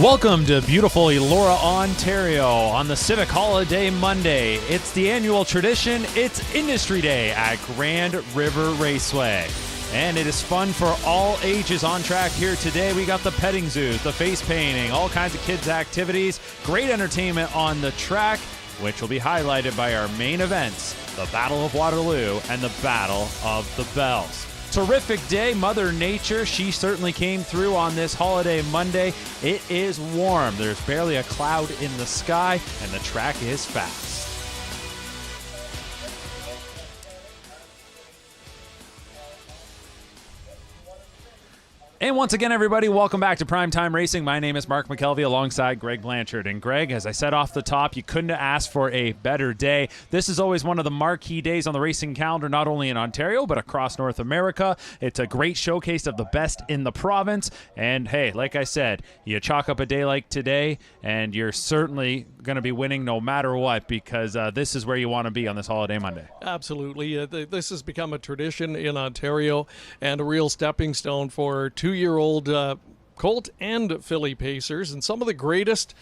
Welcome to beautiful Elora, Ontario on the Civic Holiday Monday. It's the annual tradition. It's Industry Day at Grand River Raceway. And it is fun for all ages on track here today. We got the petting zoos, the face painting, all kinds of kids' activities, great entertainment on the track, which will be highlighted by our main events, the Battle of Waterloo and the Battle of the Bells. Terrific day. Mother Nature, she certainly came through on this holiday Monday. It is warm. There's barely a cloud in the sky, and the track is fast. And once again, everybody, welcome back to PrimeTime Racing. My name is Mark McKelvey alongside Greg Blanchard. And Greg, as I said off the top, you couldn't have asked for a better day. This is always one of the marquee days on the racing calendar, not only in Ontario, but across North America. It's a great showcase of the best in the province. And hey, like I said, you chalk up a day like today, and you're certainly going to be winning no matter what, because this is where you want to be on this holiday Monday. Absolutely. This has become a tradition in Ontario and a real stepping stone for two-year-old Colt and filly pacers. And some of the greatest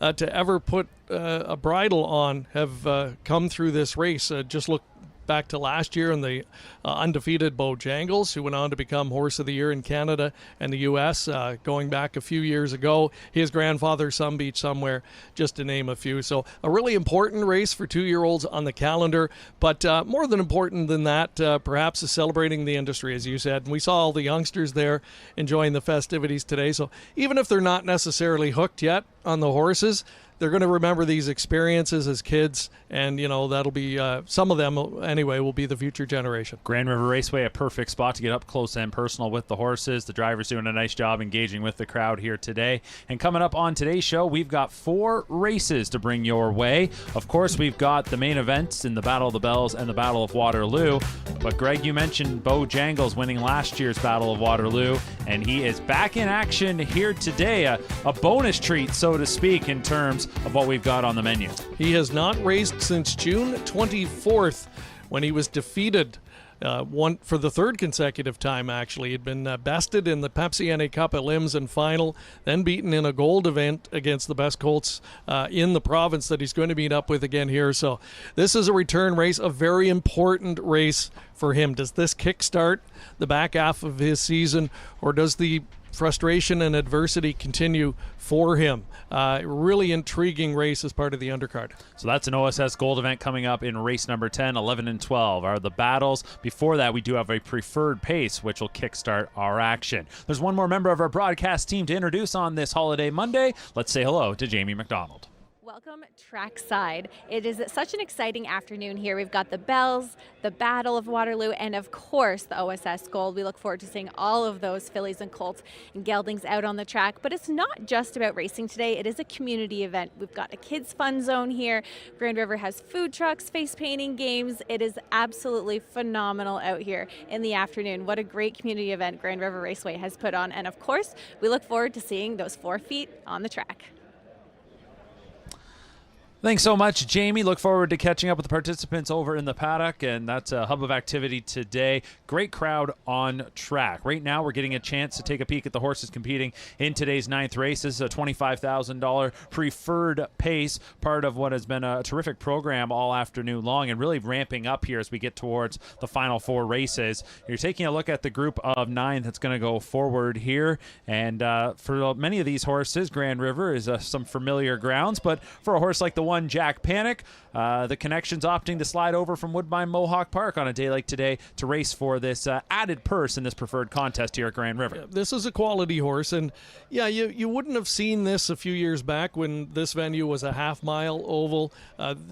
to ever put a bridle on have come through this race. Just look back to last year and the undefeated Bojangles, who went on to become Horse of the Year in Canada and the U.S. Going back a few years ago. His grandfather, Some Beach Somewhere, just to name a few. So a really important race for two-year-olds on the calendar. But more than important than that, perhaps is celebrating the industry, as you said. And we saw all the youngsters there enjoying the festivities today. So even if they're not necessarily hooked yet on the horses, they're going to remember these experiences as kids, and, you know, that'll be, some of them, anyway, will be the future generation. Grand River Raceway, a perfect spot to get up close and personal with the horses. The drivers doing a nice job engaging with the crowd here today. And coming up on today's show, we've got 4 races to bring your way. Of course, we've got the main events in the Battle of the Bells and the Battle of Waterloo. But, Greg, you mentioned Bojangles winning last year's Battle of Waterloo, and he is back in action here today. A bonus treat, so to speak, in terms of what we've got on the menu. He has not raced since June 24th, when he was defeated for the third consecutive time, actually. He'd been bested in the Pepsi NA Cup at Limson final, then beaten in a gold event against the best colts in the province that he's going to meet up with again here. So this is a return race, a very important race for him. Does this kickstart the back half of his season, or does the frustration and adversity continue for him? Really intriguing race as part of the undercard. So that's an OSS Gold event coming up in race number 10. 11 and 12 are the battles. Before that, we do have a preferred pace, which will kickstart our action. There's one more member of our broadcast team to introduce on this holiday Monday. Let's say hello to Jamie McDonald. Welcome trackside. It is such an exciting afternoon here. We've got the Bells, the Battle of Waterloo, and of course the OSS Gold. We look forward to seeing all of those fillies and colts and geldings out on the track. But it's not just about racing today. It is a community event. We've got a kids fun zone here. Grand River has food trucks, face painting, games. It is absolutely phenomenal out here in the afternoon. What a great community event Grand River Raceway has put on. And of course, we look forward to seeing those 4 feet on the track. Thanks so much, Jamie. Look forward to catching up with the participants over in the paddock, and that's a hub of activity today. Great crowd on track. Right now, we're getting a chance to take a peek at the horses competing in today's 9th race. This is a $25,000 preferred pace, part of what has been a terrific program all afternoon long, and really ramping up here as we get towards the final 4 races. You're taking a look at the group of 9 that's going to go forward here, and for many of these horses, Grand River is some familiar grounds, but for a horse like the one Jack Panic, the Connection's opting to slide over from Woodbine Mohawk Park on a day like today to race for this added purse in this preferred contest here at Grand River. Yeah, this is a quality horse, and yeah, you wouldn't have seen this a few years back when this venue was a half-mile oval.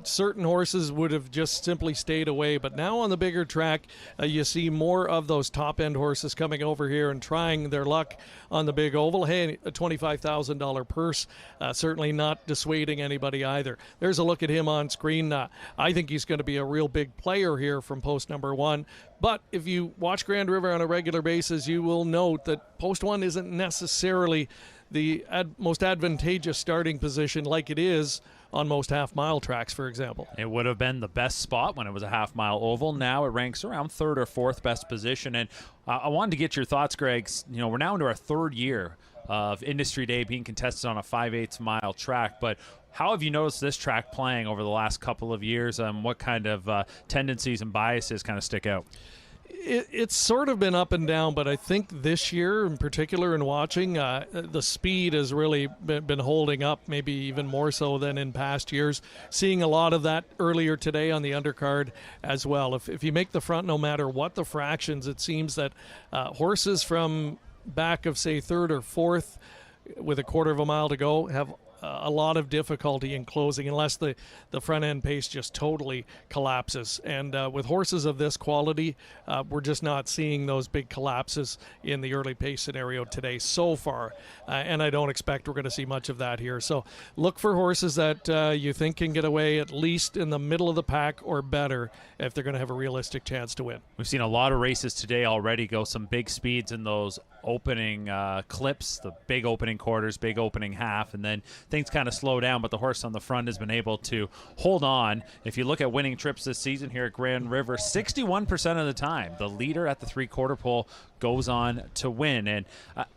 Certain horses would have just simply stayed away, but now on the bigger track, you see more of those top-end horses coming over here and trying their luck on the big oval. Hey, a $25,000 purse, certainly not dissuading anybody either. There's a look at him on screen. I think he's going to be a real big player here from post number 1. But if you watch Grand River on a regular basis, you will note that post 1 isn't necessarily the most advantageous starting position like it is on most half-mile tracks, for example. It would have been the best spot when it was a half-mile oval. Now it ranks around 3rd or 4th best position. And I wanted to get your thoughts, Greg. You know, we're now into our 3rd year of Industry Day being contested on a 5/8 mile track. But how have you noticed this track playing over the last couple of years? What kind of tendencies and biases kind of stick out? It's sort of been up and down, but I think this year in particular, in watching, the speed has really been holding up, maybe even more so than in past years. Seeing a lot of that earlier today on the undercard as well. If you make the front, no matter what the fractions, it seems that horses from back of, say, third or fourth with a quarter of a mile to go have a lot of difficulty in closing unless the front end pace just totally collapses. And with horses of this quality, we're just not seeing those big collapses in the early pace scenario today so far. And I don't expect we're going to see much of that here. So look for horses that you think can get away at least in the middle of the pack or better if they're going to have a realistic chance to win. We've seen a lot of races today already go some big speeds in those opening clips, the big opening quarters, big opening half, and then things kind of slow down, but the horse on the front has been able to hold on. If you look at winning trips this season here at Grand River, 61% of the time, the leader at the 3/4 pole goes on to win. And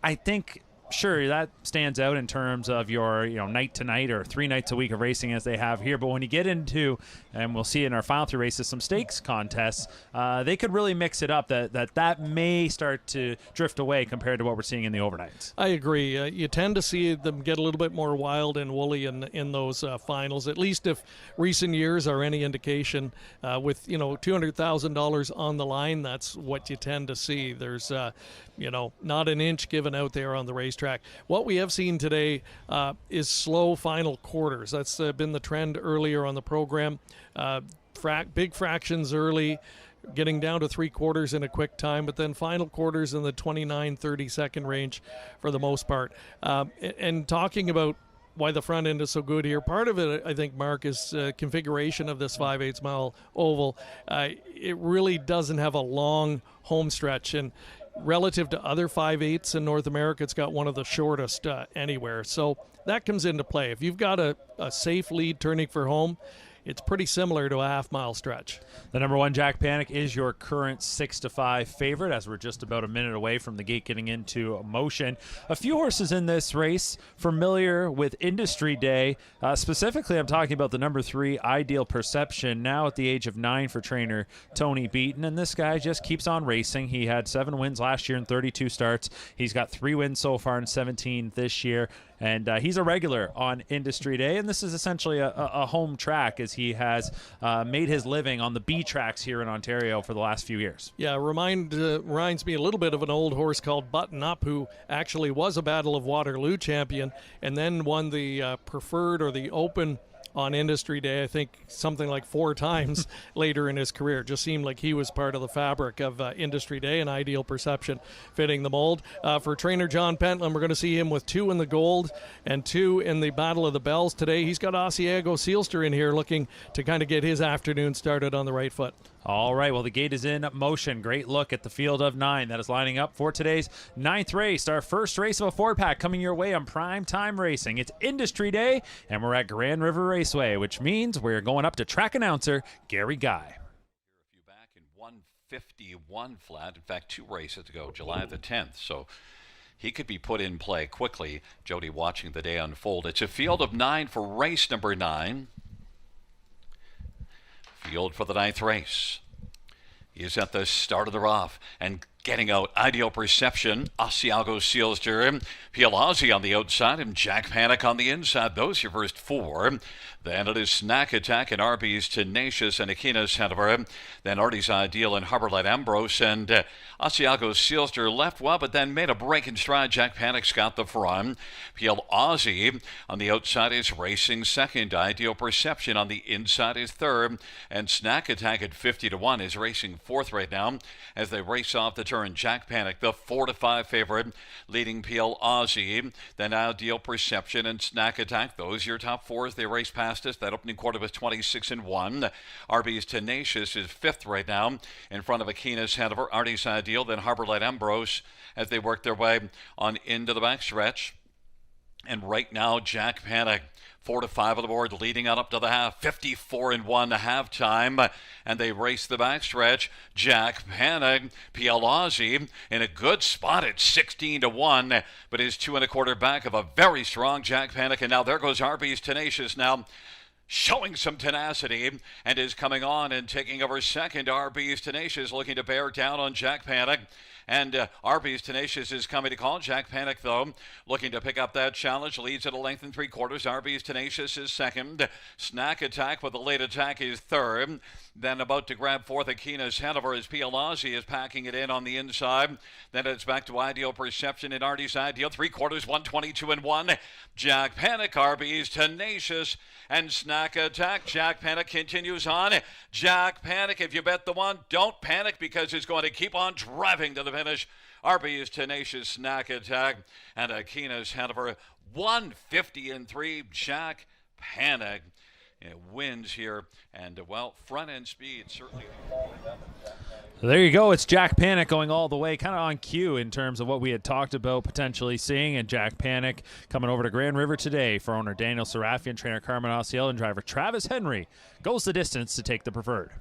I think sure, that stands out in terms of your night to night or 3 nights a week of racing as they have here. But when you get into, and we'll see in our final 3 races, some stakes contests, they could really mix it up. That may start to drift away compared to what we're seeing in the overnights. I agree. You tend to see them get a little bit more wild and woolly in those finals, at least if recent years are any indication. With $200,000 on the line, that's what you tend to see. There's not an inch given out there on the racetrack. What we have seen today is slow final quarters. That's been the trend earlier on the program. Big fractions early, getting down to 3/4 in a quick time, but then final quarters in the 29-30 second range for the most part. And talking about why the front end is so good here, part of it, I think, Mark, is configuration of this 5/8 mile oval. It really doesn't have a long home stretch, and relative to other 5/8s in North America, it's got one of the shortest anywhere. So that comes into play. If you've got a safe lead turning for home, it's pretty similar to a half-mile stretch. The number 1 Jack Panic is your current 6-5 favorite, as we're just about a minute away from the gate getting into motion. A few horses in this race familiar with Industry Day. Specifically, I'm talking about the number 3 Ideal Perception, now at the age of 9 for trainer Tony Beaton. And this guy just keeps on racing. He had 7 wins last year in 32 starts. He's got 3 wins so far in 17 this year. And he's a regular on Industry Day, and this is essentially a home track as he has made his living on the B tracks here in Ontario for the last few years. Yeah, reminds me a little bit of an old horse called Button Up, who actually was a Battle of Waterloo champion and then won the Preferred or the Open on Industry Day, I think something like 4 times later in his career. Just seemed like he was part of the fabric of Industry Day, and Ideal Perception fitting the mold. For trainer John Pentland, we're going to see him with 2 in the Gold and 2 in the Battle of the Bells today. He's got Asiago Sealster in here looking to kind of get his afternoon started on the right foot. All right, well, the gate is in motion. Great look at the field of 9 that is lining up for today's 9th race, our first race of a 4-pack coming your way on PrimeTime Racing. It's Industry Day, and we're at Grand River Raceway, which means we're going up to track announcer Gary Guy. A few back in 151 flat. In fact, 2 races to go, July the 10th. So he could be put in play quickly. Jody watching the day unfold. It's a field of 9 for race number 9. Field for the 9th race. He is at the start of the rough and getting out. Ideal Perception, Asiago Sealster, Pialazzi on the outside, and Jack Panic on the inside. Those your first 4. Then it is Snack Attack and Arby's Tenacious and Akina Sandover. Then Artie's Ideal and Harborlight Ambrose. And Asiago Sealster left well, but then made a break in stride. Jack Panic's got the front. Pialazzi on the outside is racing second. Ideal Perception on the inside is third. And Snack Attack at 50-1 is racing fourth right now as they race off the turn. Jack Panic, the 4-5 favorite, leading Pialazzi. Then Ideal Perception and Snack Attack. Those your top 4 as they race past us. That opening quarter was 26-1. Arby's Tenacious is 5th right now in front of Akina's Hanover. Artie's Ideal, then Harborlight Ambrose as they work their way on into the backstretch. And right now, Jack Panic 4 to 5 on the board, leading on up to the half. 54-1 halftime, and they race the backstretch. Jack Panic, Pialazzi in a good spot at 16-1, but is 2 1/4 back of a very strong Jack Panic. And now there goes Arby's Tenacious now, showing some tenacity, and is coming on and taking over second. Arby's Tenacious looking to bear down on Jack Panic. And Arby's Tenacious is coming to call. Jack Panic, though, looking to pick up that challenge. Leads at a length and 3/4. Arby's Tenacious is second. Snack Attack with a late attack is third. Then about to grab fourth, Akina's Hanover as Pialazzi is packing it in on the inside. Then it's back to Ideal Perception in Artie's Ideal. 3/4, 122-1. Jack Panic, Arby's Tenacious, and Snack Attack. Jack Panic continues on. Jack Panic, if you bet the one, don't panic because it's going to keep on driving to the finish. Arby's Tenacious, Snack Attack, and Akina's Hanover. 150-3. Jack Panic wins here, and well, front end speed certainly. So there you go. It's Jack Panic going all the way, kind of on cue in terms of what we had talked about potentially seeing. And Jack Panic coming over to Grand River today for owner Daniel Serafian, trainer Carmen Osceola, and driver Travis Henry goes the distance to take the preferred.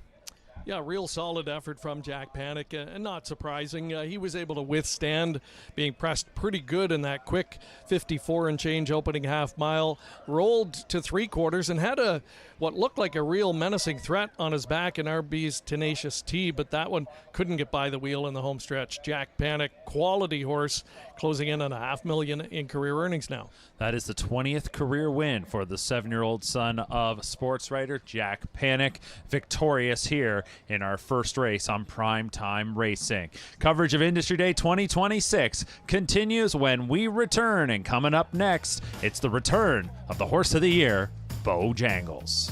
Yeah, real solid effort from Jack Panic, and not surprising. He was able to withstand being pressed pretty good in that quick 54 and change opening half mile. Rolled to 3/4 and had what looked like a real menacing threat on his back in RB's Tenacious T, but that one couldn't get by the wheel in the home stretch. Jack Panic, quality horse, closing in on $500,000 in career earnings now. That is the 20th career win for the 7-year-old son of sports writer Jack Panic, victorious here in our first race on PrimeTime Racing. Coverage of Industry Day 2026 continues when we return, and coming up next, it's the return of the Horse of the Year, Bojangles.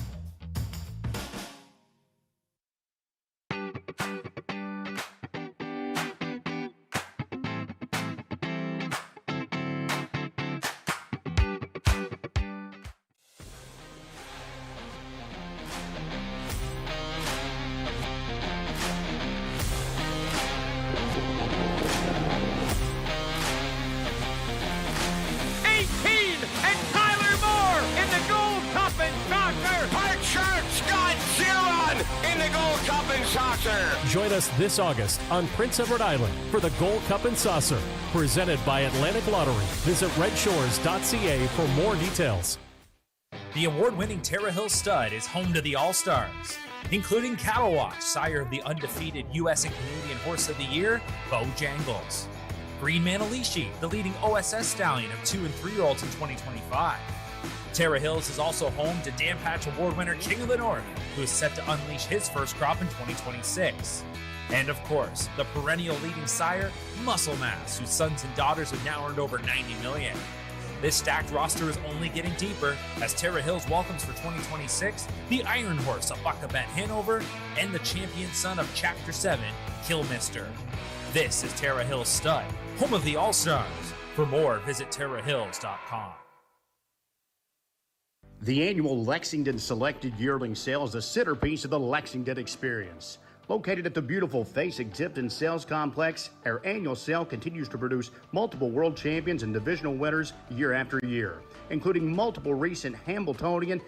Join us this August on Prince Edward Island for the Gold Cup and Saucer, presented by Atlantic Lottery. Visit redshores.ca for more details. The award-winning Terra Hill Stud is home to the All-Stars, including Cattle Watch, sire of the undefeated U.S. and Canadian Horse of the Year, Bojangles. Green Manalishi, the leading OSS stallion of 2- and 3-year-olds in 2025. Terra Hills is also home to Dan Patch Award winner King of the North, who is set to unleash his first crop in 2026. And of course, the perennial leading sire, Muscle Mass, whose sons and daughters have now earned over $90 million. This stacked roster is only getting deeper as Terra Hills welcomes for 2026 the Iron Horse of Bucka Ben Hanover and the champion son of Chapter 7, Killmister. This is Terra Hills Stud, home of the All-Stars. For more, visit terrahills.com. The annual Lexington Selected Yearling Sale is the centerpiece of the Lexington experience. Located at the beautiful Fasig-Tipton Sales Complex, our annual sale continues to produce multiple world champions and divisional winners year after year, including multiple recent Hambletonian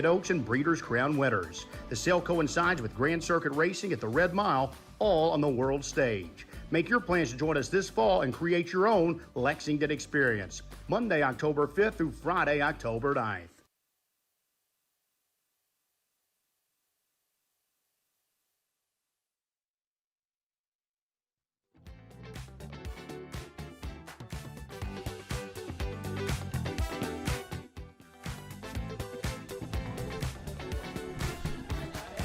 Oaks, and Breeders' Crown winners. The sale coincides with Grand Circuit Racing at the Red Mile, all on the world stage. Make your plans to join us this fall and create your own Lexington experience. Monday, October 5th through Friday, October 9th.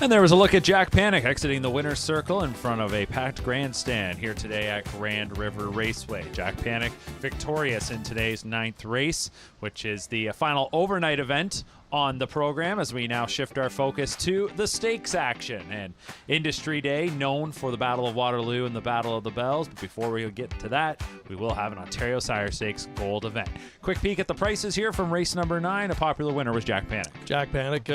And there was a look at Jack Panic exiting the winner's circle in front of a packed grandstand here today at Grand River Raceway. Jack Panic victorious in today's 9th race, which is the final overnight event on the program as we now shift our focus to the stakes action. And Industry Day, known for the Battle of Waterloo and the Battle of the Bells. But before we get to that, we will have an Ontario Sire Stakes Gold event. Quick peek at the prices here from race number 9. A popular winner was Jack Panic. Jack Panic,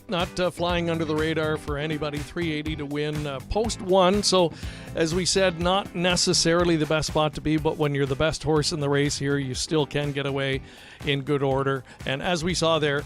not flying under the radar for anybody. $3.80 to win post 1. So, as we said, not necessarily the best spot to be, but when you're the best horse in the race here, you still can get away in good order. And as we saw there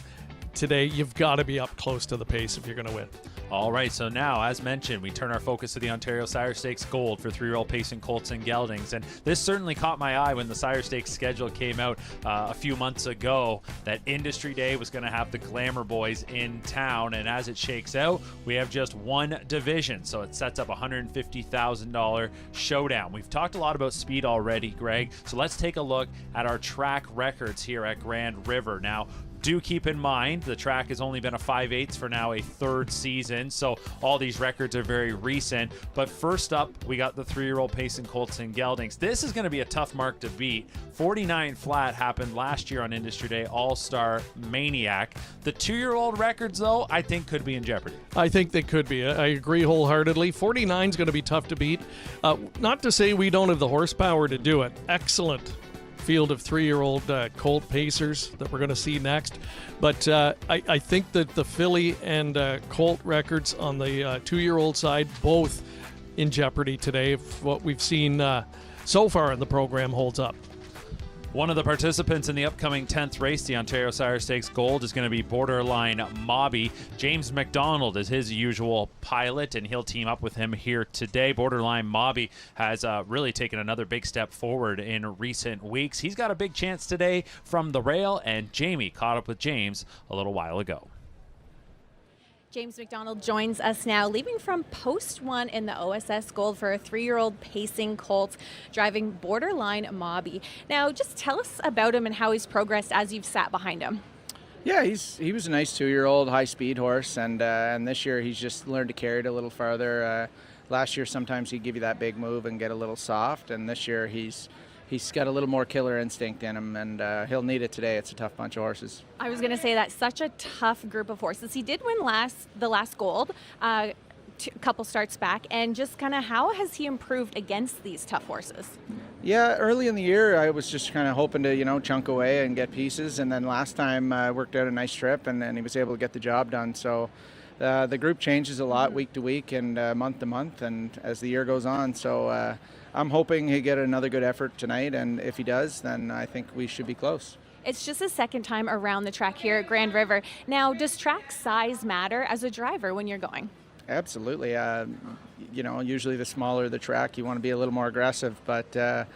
today, you've got to be up close to the pace if you're going to win. All right, so now, as mentioned, we turn our focus to the Ontario Sire Stakes Gold for 3-year-old pacing colts and geldings. And this certainly caught my eye when the Sire Stakes schedule came out a few months ago, that Industry Day was going to have the Glamour Boys in town. And as it shakes out, we have just one division, so it sets up a $150,000 showdown. We've talked a lot about speed already, Greg, so let's take a look at our track records here at Grand River. Now, do keep in mind the track has only been a 5/8 for now a third season, so all these records are very recent. But first up, we got the 3-year-old pacing colts and geldings. This is going to be a tough mark to beat. 49 flat happened last year on Industry Day, All-Star Maniac. The 2-year-old records, though, I think could be in jeopardy. I think they could be. I agree wholeheartedly. 49 is going to be tough to beat. Not to say we don't have the horsepower to do it. Excellent field of 3-year-old colt pacers that we're going to see next. But I think that the filly and colt records on the 2-year-old side, both in jeopardy today if what we've seen so far in the program holds up. One of the participants in the upcoming 10th race, the Ontario Sire Stakes Gold, is going to be Borderline Mobby. James McDonald is his usual pilot, and he'll team up with him here today. Borderline Mobby has really taken another big step forward in recent weeks. He's got a big chance today from the rail, and Jamie caught up with James a little while ago. James McDonald joins us now, leaving from post 1 in the OSS Gold for a 3-year-old pacing colt, driving Borderline Mobby. Now, just tell us about him and how he's progressed as you've sat behind him. Yeah, he was a nice 2-year-old high-speed horse, and this year he's just learned to carry it a little farther. Last year, sometimes he'd give you that big move and get a little soft, and this year he's got a little more killer instinct in him, and he'll need it today. It's a tough bunch of horses. I was going to say that's such a tough group of horses. He did win the last Gold a couple starts back, and just kind of how has he improved against these tough horses? Yeah, early in the year I was just kind of hoping to chunk away and get pieces, and then last time worked out a nice trip, and he was able to get the job done. So the group changes a lot week to week and month to month, and as the year goes on. So I'm hoping he'll get another good effort tonight, and if he does, then I think we should be close. It's just the second time around the track here at Grand River. Now, does track size matter as a driver when you're going? Absolutely. Usually the smaller the track, you want to be a little more aggressive, but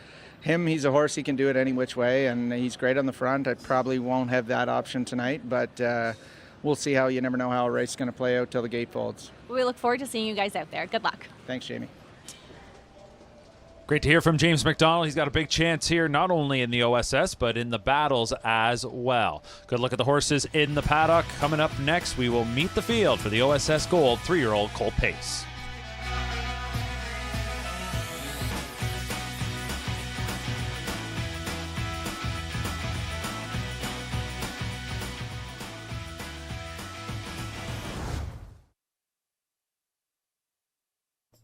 he's a horse, he can do it any which way, and he's great on the front. I probably won't have that option tonight, but we'll see how. You never know how a race is going to play out till the gate folds. We look forward to seeing you guys out there. Good luck. Thanks, Jamie. Great to hear from James McDonald. He's got a big chance here, not only in the OSS, but in the battles as well. Good look at the horses in the paddock. Coming up next, we will meet the field for the OSS Gold 3-year-old colt pace.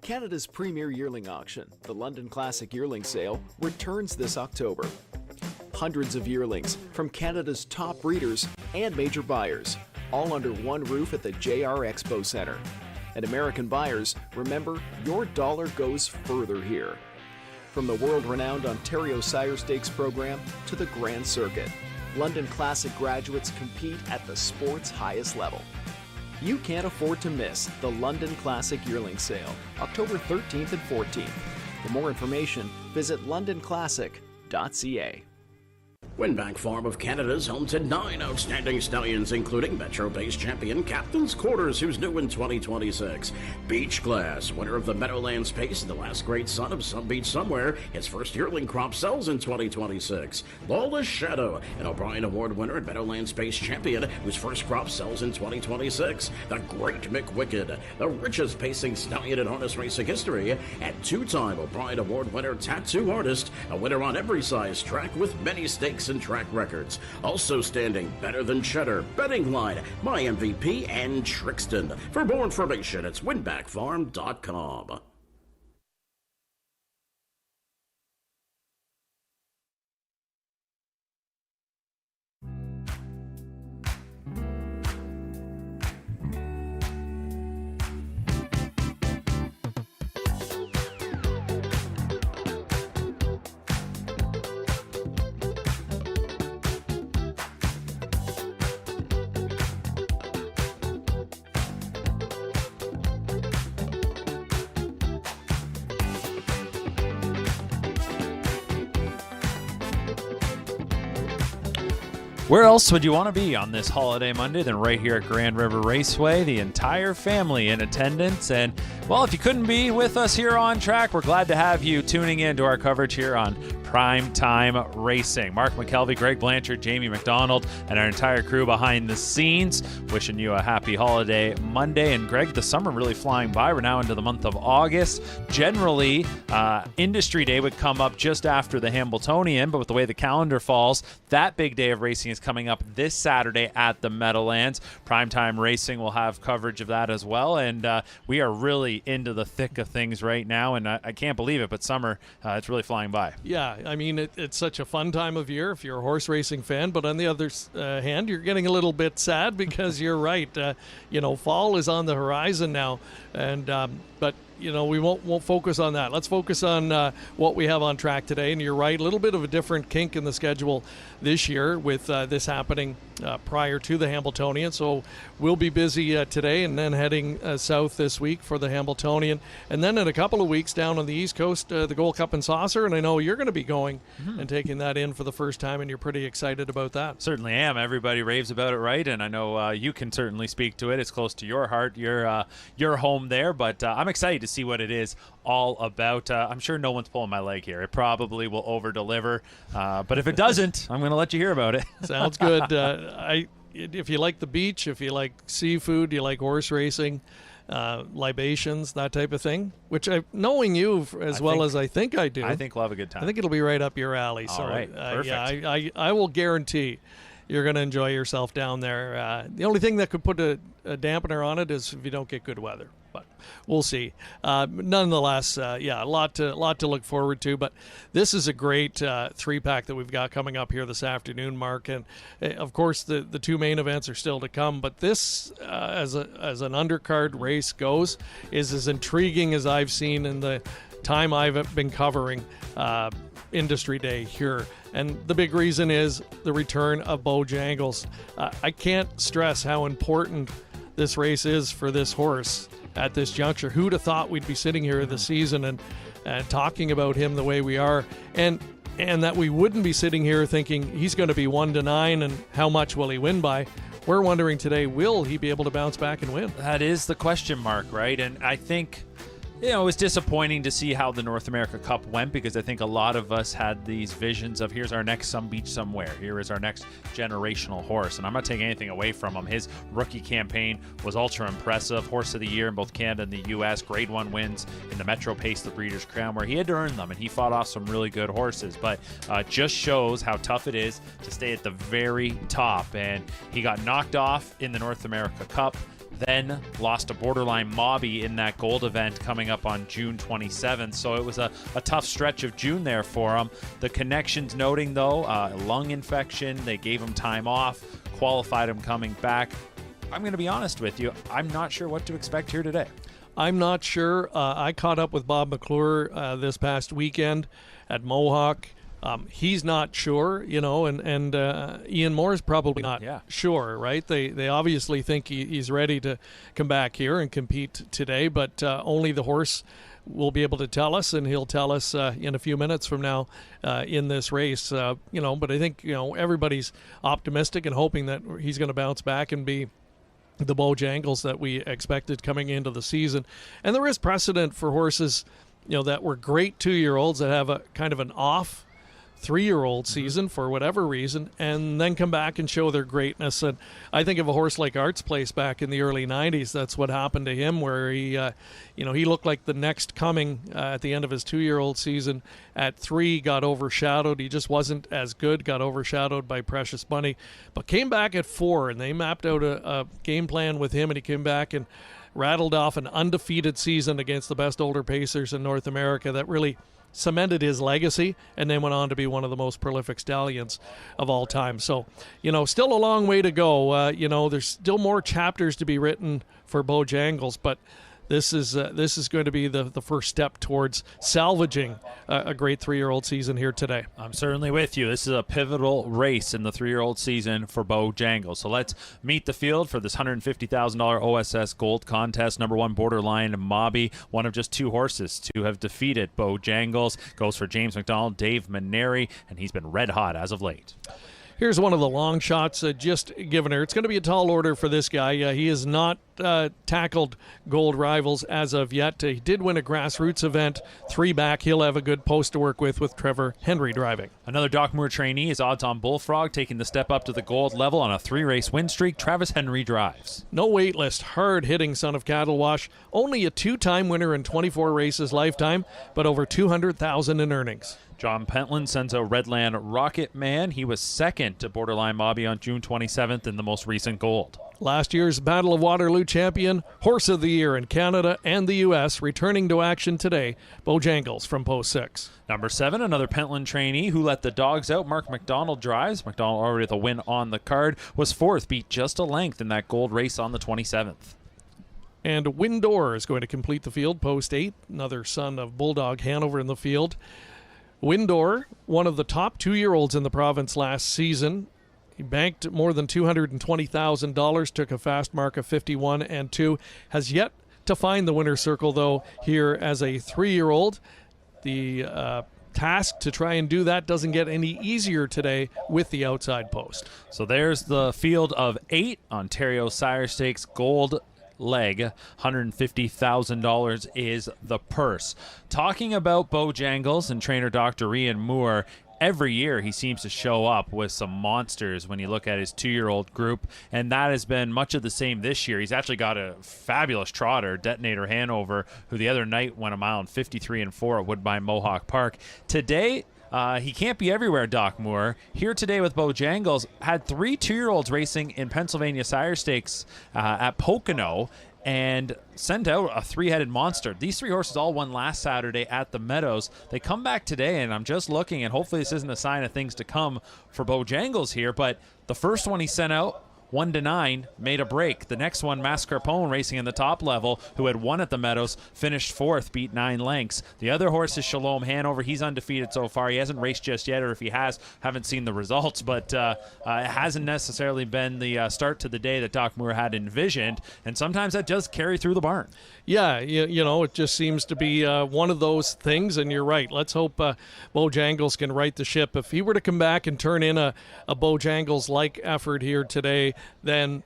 Canada's premier yearling auction, the London Classic Yearling Sale, returns this October. Hundreds of yearlings from Canada's top breeders and major buyers, all under one roof at the JR Expo Centre. And American buyers, remember, your dollar goes further here. From the world-renowned Ontario Sire Stakes program to the Grand Circuit, London Classic graduates compete at the sport's highest level. You can't afford to miss the London Classic Yearling Sale, October 13th and 14th. For more information, visit londonclassic.ca. Winbank Farm of Canada's home to 9 outstanding stallions, including Metro-based champion Captain's Quarters, who's new in 2026. Beach Glass, winner of the Meadowlands Pace and the last great son of Some Beach Somewhere, his first yearling crop sells in 2026. Lawless Shadow, an O'Brien Award winner and Meadowlands Pace champion, whose first crop sells in 2026. The Great McWicked, the richest pacing stallion in harness racing history, and 2-time O'Brien Award winner Tattoo Artist, a winner on every size track with many stakes race and track records. Also standing Better Than Cheddar, Betting Line, My MVP, and Trixton. For more information, it's winbackfarm.com. Where else would you want to be on this holiday Monday than right here at Grand River Raceway? The entire family in attendance. And, well, if you couldn't be with us here on track, we're glad to have you tuning in to our coverage here on PrimeTime Racing. Mark McKelvey, Greg Blanchard, Jamie McDonald, and our entire crew behind the scenes wishing you a happy holiday Monday. And Greg, the summer really flying by. We're now into the month of August. Generally, Industry Day would come up just after the Hambletonian, but with the way the calendar falls, that big day of racing is coming up this Saturday at the Meadowlands. PrimeTime Racing will have coverage of that as well, and we are really into the thick of things right now, and I can't believe it, but summer, it's really flying by. Yeah, I mean, it's such a fun time of year if you're a horse racing fan, but on the other hand, you're getting a little bit sad because you're right. Fall is on the horizon now, and but we won't focus on that. Let's focus on what we have on track today. And you're right, a little bit of a different kink in the schedule this year with this happening prior to the Hambletonian. So we'll be busy today and then heading south this week for the Hambletonian. And then in a couple of weeks down on the East Coast, the Gold Cup and Saucer. And I know you're going to be going and taking that in for the first time, and you're pretty excited about that. Certainly am. Everybody raves about it, right? And I know you can certainly speak to it. It's close to your heart. You're home there, but I'm excited to see what it is all about. I'm sure no one's pulling my leg here. It probably will over-deliver, but if it doesn't, I'm going to let you hear about it. Sounds good. If you like the beach, if you like seafood, you like horse racing, libations, that type of thing, which knowing you as well as I think I do, I think we'll have a good time. I think it'll be right up your alley. All so right. Perfect. Yeah, I will guarantee you're going to enjoy yourself down there. The only thing that could put a dampener on it is if you don't get good weather, but we'll see. Nonetheless, a lot to look forward to. But this is a great three-pack that we've got coming up here this afternoon, Mark. And of course, the two main events are still to come. But this, as an undercard race goes, is as intriguing as I've seen in the time I've been covering Industry Day here. And the big reason is the return of Bojangles. I can't stress how important this race is for this horse at this juncture. Who'd have thought we'd be sitting here this season and talking about him the way we are, and that we wouldn't be sitting here thinking he's going to be 1-9 and how much will he win by. We're wondering today, will he be able to bounce back and win? That is the question mark, right? And I think it was disappointing to see how the North America Cup went, because I think a lot of us had these visions of here's our next Some Beach Somewhere. Here is our next generational horse. And I'm not taking anything away from him. His rookie campaign was ultra impressive. Horse of the year in both Canada and the U.S. Grade 1 wins in the Metro Pace, the Breeders' Crown, where he had to earn them. And he fought off some really good horses. But just shows how tough it is to stay at the very top. And he got knocked off in the North America Cup. Then lost to Borderline Mobby in that gold event coming up on June 27th. So it was a tough stretch of June there for him. The connections noting, though, lung infection. They gave him time off, qualified him coming back. I'm going to be honest with you. I'm not sure what to expect here today. I'm not sure. I caught up with Bob McClure this past weekend at Mohawk. He's not sure, and Ian Moore's probably not sure, right? They obviously think he's ready to come back here and compete today, but only the horse will be able to tell us, and he'll tell us in a few minutes from now in this race. But I think everybody's optimistic and hoping that he's going to bounce back and be the Bojangles that we expected coming into the season. And there is precedent for horses, that were great 2-year-olds that have a kind of an off 3-year-old season for whatever reason, and then come back and show their greatness. And I think of a horse like Art's Place back in the early 90s. That's what happened to him, where he looked like the next coming at the end of his 2-year-old season. At 3, got overshadowed. He just wasn't as good, got overshadowed by Precious Bunny, but came back at 4, and they mapped out a game plan with him, and he came back and rattled off an undefeated season against the best older pacers in North America that really cemented his legacy, and then went on to be one of the most prolific stallions of all time. So, still a long way to go. There's still more chapters to be written for Bojangles, but this is going to be the first step towards salvaging a great 3-year-old season here today. I'm certainly with you. This is a pivotal race in the 3-year-old season for Bojangles. So let's meet the field for this $150,000 OSS Gold Contest. Number 1, Borderline Mobby, one of just 2 horses to have defeated Bojangles. Goes for James McDonald, Dave Maneri, and he's been red hot as of late. Here's one of the long shots just given her. It's going to be a tall order for this guy. He has not tackled Gold Rivals as of yet. He did win a grassroots event 3 back. He'll have a good post to work with Trevor Henry driving. Another Doc Moore trainee is Odds on Bullfrog, taking the step up to the gold level on a 3-race win streak. Travis Henry drives. No wait list, hard-hitting son of Cattle Wash. Only a 2-time winner in 24 races lifetime, but over $200,000 in earnings. John Pentland sends a Redland Rocket Man. He was second to Borderline Mobby on June 27th in the most recent gold. Last year's Battle of Waterloo champion, Horse of the Year in Canada and the U.S., returning to action today, Bojangles from Post 6. Number 7, another Pentland trainee who let the dogs out. Mark McDonald drives. McDonald already with a win on the card. Was 4th, beat just a length in that gold race on the 27th. And Windor is going to complete the field, Post 8. Another son of Bulldog Hanover in the field. Windor, one of the top 2-year-olds in the province last season. He banked more than $220,000, took a fast mark of 51 and 2. Has yet to find the winner's circle, though, here as a 3-year-old. The task to try and do that doesn't get any easier today with the outside post. So there's the field of 8 Ontario Sire Stakes Gold leg. $150,000 is the purse. Talking about Bojangles and trainer Dr. Ian Moore, every year he seems to show up with some monsters when you look at his 2-year-old group, and that has been much of the same this year. He's actually got a fabulous trotter, Detonator Hanover, who the other night went a mile in 53 and 4 at Woodbine Mohawk Park. Today, he can't be everywhere, Doc Moore. Here today with Bojangles, had 3 2-year-olds racing in Pennsylvania Sire Stakes at Pocono, and sent out a 3-headed monster. These 3 horses all won last Saturday at the Meadows. They come back today, and I'm just looking, and hopefully this isn't a sign of things to come for Bojangles here, but the first one he sent out, 1-9, made a break. The next one, Mascarpone, racing in the top level, who had won at the Meadows, finished 4th, beat 9 lengths. The other horse is Shalom Hanover. He's undefeated so far. He hasn't raced just yet, or if he has, haven't seen the results, but it hasn't necessarily been the start to the day that Doc Moore had envisioned, and sometimes that does carry through the barn. Yeah, it just seems to be one of those things, and you're right. Let's hope Bojangles can right the ship. If he were to come back and turn in a Bojangles-like effort here today, then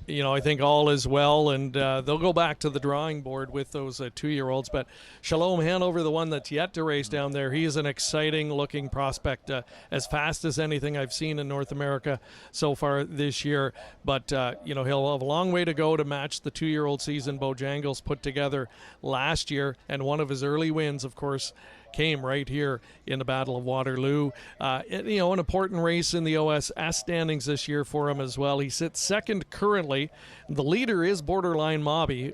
I think all is well, and they'll go back to the drawing board with those 2-year-olds. But Shalom Hanover, the one that's yet to race down there, he is an exciting-looking prospect, as fast as anything I've seen in North America so far this year. But, he'll have a long way to go to match the 2-year-old season Bojangles put together last year, and one of his early wins, of course, came right here in the Battle of Waterloo. An important race in the OSS standings this year for him as well. He sits second currently. The leader is Borderline Mobby,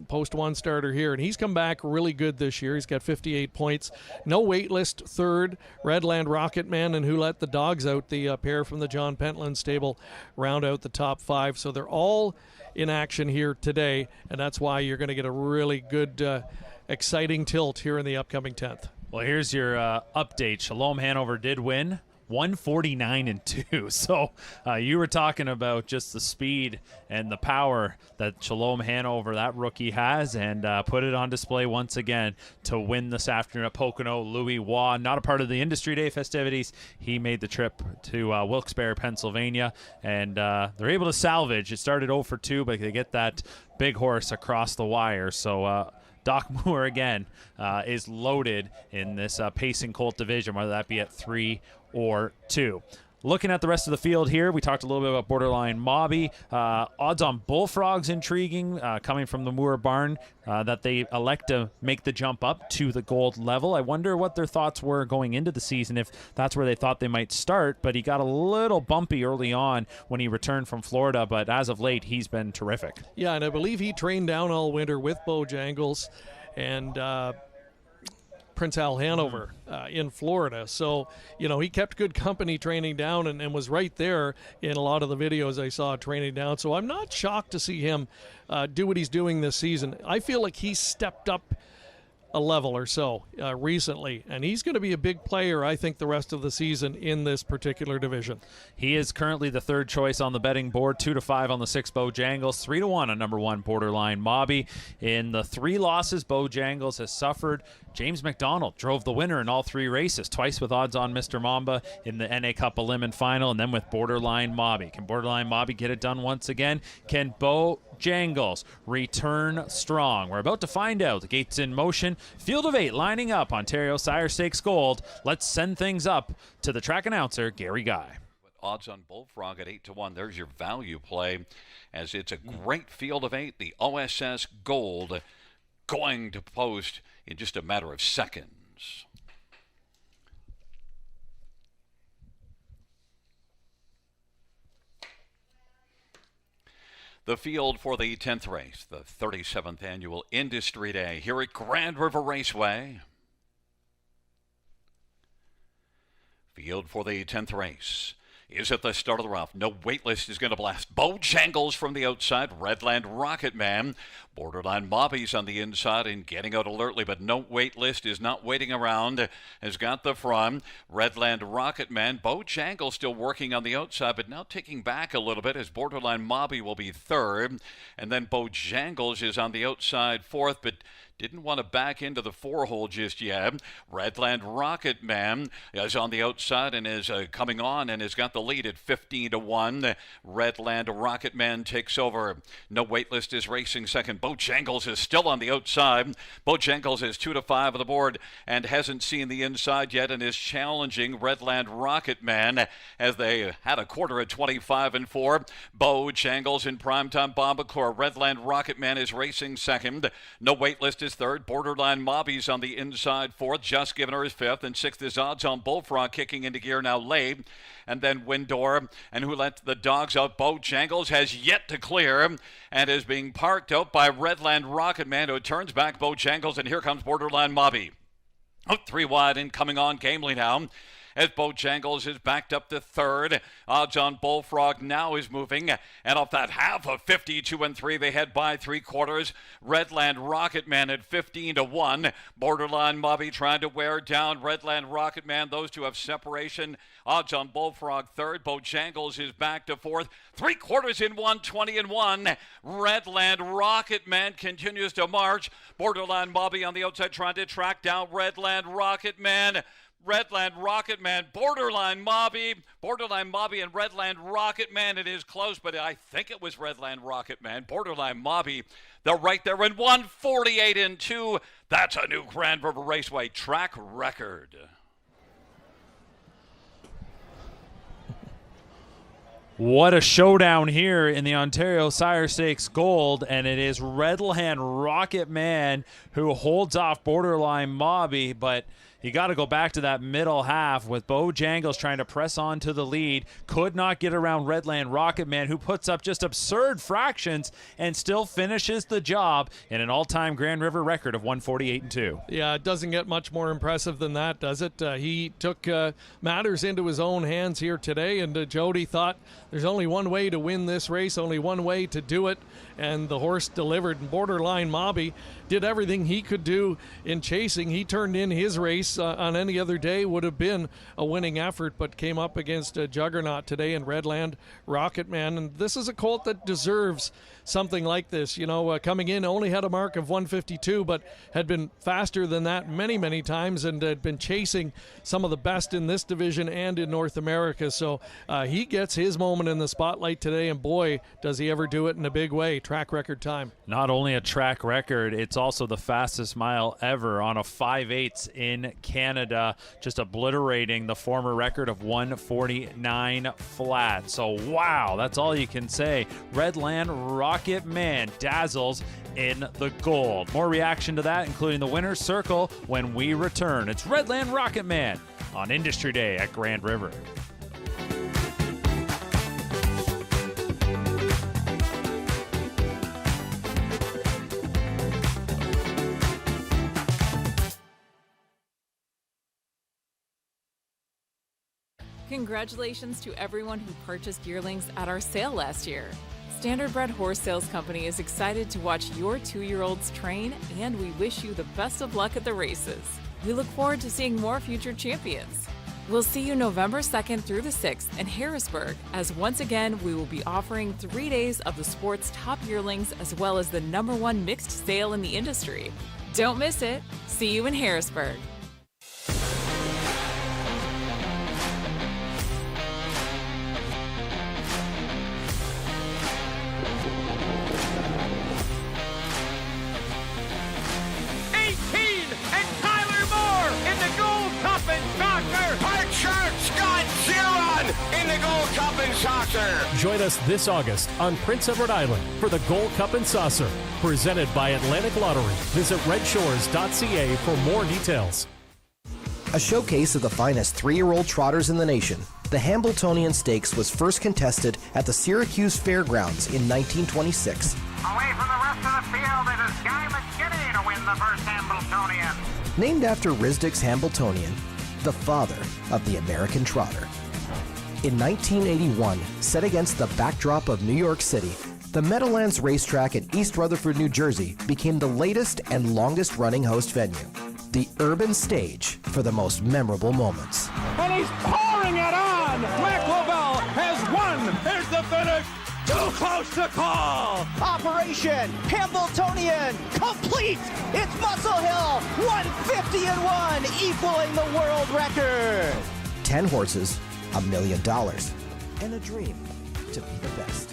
post 1 starter here, and he's come back really good this year. He's got 58 points. No wait list, third. Redland Rocket Man and Who Let the Dogs Out, the pair from the John Pentland stable, round out the top 5. So they're all in action here today, and that's why you're going to get a really good, exciting tilt here in the upcoming 10th. Well, here's your update. Shalom Hanover did win 149 and 2. So you were talking about just the speed and the power that Shalom Hanover, that rookie, has, and put it on display once again to win this afternoon at Pocono. Louis Waugh, not a part of the Industry Day festivities. He made the trip to Wilkes-Barre, Pennsylvania, and they're able to salvage. It started 0 for 2, but they get that big horse across the wire. So Doc Moore again is loaded in this pacing colt division, whether that be at 3 or 2. Looking at the rest of the field here, we talked a little bit about Borderline Mobby. Odds on Bullfrog's intriguing, coming from the Moore barn, that they elect to make the jump up to the gold level. I wonder what their thoughts were going into the season, if that's where they thought they might start, but he got a little bumpy early on when he returned from Florida, but as of late, he's been terrific. Yeah, and I believe he trained down all winter with Bojangles and Prince Al Hanover in Florida. So, he kept good company training down and was right there in a lot of the videos I saw training down. So I'm not shocked to see him do what he's doing this season. I feel like he's stepped up a level or so recently, and he's going to be a big player, I think, the rest of the season in this particular division. He is currently the third choice on the betting board, 2-5 on the 6 Bojangles, 3-1 on number 1 Borderline Mobby. In the 3 losses Bojangles has suffered, James McDonald drove the winner in all 3 races, twice with odds on Mr. Mamba in the NA Cup Elimin final, and then with Borderline Mobby. Can Borderline Mobby get it done once again? Can Bojangles return strong? We're about to find out. The gate's in motion. Field of 8 lining up. Ontario Sire Stakes Gold. Let's send things up to the track announcer, Gary Guy. Odds on Bullfrog at 8-1. There's your value play, as it's a great field of 8. The OSS Gold going to post in just a matter of seconds. The field for the 10th race, the 37th Annual Industry Day here at Grand River Raceway. Field for the 10th race is at the start of the rough. No wait list is going to blast. Bojangles from the outside. Redland Rocket Man. Borderline Mobby's on the inside and getting out alertly, but no wait list is not waiting around. Has got the front. Redland Rocket Man. Bojangles still working on the outside, but now taking back a little bit as Borderline Mobby will be third. And then Bojangles is on the outside fourth, but didn't want to back into the 4-hole just yet. Redland Rocket Man is on the outside and is coming on and has got the lead at 15-1. Redland Rocket Man takes over. No wait list is racing second. Bojangles is still on the outside. Bojangles is 2-5 on the board and hasn't seen the inside yet and is challenging Redland Rocket Man as they had a quarter at 25-4. Bojangles in primetime bomb McClure. Redland Rocket Man is racing second. No wait list is third. Borderline Mobby's on the inside fourth. Just Given Her is fifth. And sixth is Odds on Bullfrog kicking into gear now late. And then Windor. And who let the dogs out? Bojangles has yet to clear and is being parked out by Redland Rocket Man, who turns back Bojangles. And here comes Borderline Mobby. Out 3 wide and coming on gamely now, as Bojangles is backed up to third. Odds on Bullfrog now is moving, and off that half of 52-3, they head by 3/4. Redland Rocket Man at 15-1. Borderline Mobby trying to wear down Redland Rocket Man. Those two have separation. Odds on Bullfrog third. Bojangles is back to fourth. 3/4 in 120-1. Redland Rocket Man continues to march. Borderline Mobby on the outside trying to track down Redland Rocket Man. Redland Rocket Man, Borderline Mobby and Redland Rocket Man. It is close, but I think it was Redland Rocket Man. Borderline Mobby, they're right there in 148-2. That's a new Grand River Raceway track record. What a showdown here in the Ontario Sire Stakes Gold, and it is Redland Rocket Man who holds off Borderline Mobby, but you got to go back to that middle half with Bojangles trying to press on to the lead. Could not get around Redland Rocket Man, who puts up just absurd fractions and still finishes the job in an all-time Grand River record of 148-2. Yeah, it doesn't get much more impressive than that, does it? He took matters into his own hands here today, and Jody thought there's only one way to win this race, only one way to do it, and the horse delivered. And Borderline Mobby did everything he could do in chasing. He turned in his race on any other day, would have been a winning effort, but came up against a juggernaut today in Redland Rocket Man. And this is a colt that deserves something like this. You know, coming in, only had a mark of 152, but had been faster than that many, many times and had been chasing some of the best in this division and in North America. So he gets his moment in the spotlight today, and boy, does he ever do it in a big way. Track record time. Not only a track record, it's also the fastest mile ever on a 5/8 in Canada, just obliterating the former record of 1:49 flat. So wow, that's all you can say. Redland Rocket Man dazzles in the gold. More reaction to that, including the winner's circle, when we return. It's Redland Rocket Man on Industry Day at Grand River. Congratulations to everyone who purchased yearlings at our sale last year. Standardbred Horse Sales Company is excited to watch your 2-year-olds train, and we wish you the best of luck at the races. We look forward to seeing more future champions. We'll see you November 2nd through the 6th in Harrisburg, as once again we will be offering 3 days of the sport's top yearlings as well as the #1 mixed sale in the industry. Don't miss it. See you in Harrisburg. Join us this August on Prince Edward Island for the Gold Cup and Saucer, presented by Atlantic Lottery. Visit redshores.ca for more details. A showcase of the finest 3-year-old trotters in the nation, the Hambletonian Stakes was first contested at the Syracuse Fairgrounds in 1926. Away from the rest of the field, it is Guy McKinney to win the first Hambletonian. Named after Risdick's Hambletonian, the father of the American trotter. In 1981, set against the backdrop of New York City, the Meadowlands Racetrack in East Rutherford, New Jersey became the latest and longest-running host venue, the urban stage for the most memorable moments. And he's pouring it on! Mac Lovell has won! Here's the finish! Too close to call! Operation Hambletonian complete! It's Muscle Hill, 150-1, equaling the world record! 10 horses, $1 million, and a dream to be the best.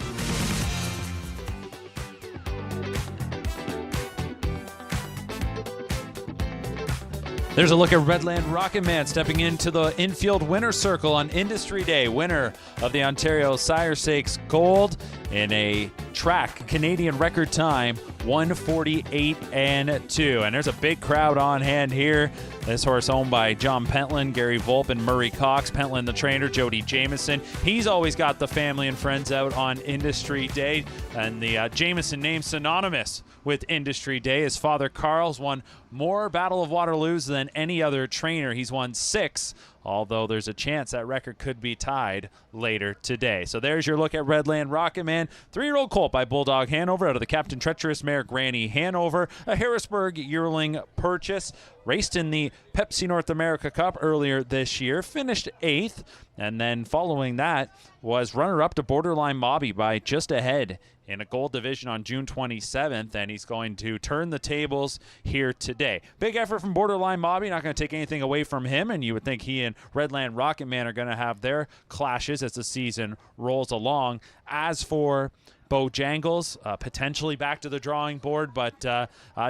There's a look at Redland Rocket Man stepping into the infield winner's circle on Industry Day. Winner of the Ontario Sire Stakes Gold in a track Canadian record time, 1:48.2. And there's a big crowd on hand here. This horse owned by John Pentland, Gary Volpe, and Murray Cox. Pentland, the trainer, Jody Jameson. He's always got the family and friends out on Industry Day. And the Jameson name synonymous with Industry Day. His father, Carl's won more Battle of Waterloos than any other trainer. He's won 6, although there's a chance that record could be tied later today. So there's your look at Redland Rocket Man. 3-year-old colt by Bulldog Hanover out of the Captain Treacherous mare Granny Hanover. A Harrisburg yearling purchase. Raced in the Pepsi North America Cup earlier this year. Finished 8th. And then following that was runner-up to Borderline Mobby by just ahead in a gold division on June 27th, and he's going to turn the tables here today. Big effort from Borderline Mobby, not going to take anything away from him, and you would think he and Redland Rocket Man are going to have their clashes as the season rolls along. As for Bojangles, potentially back to the drawing board, but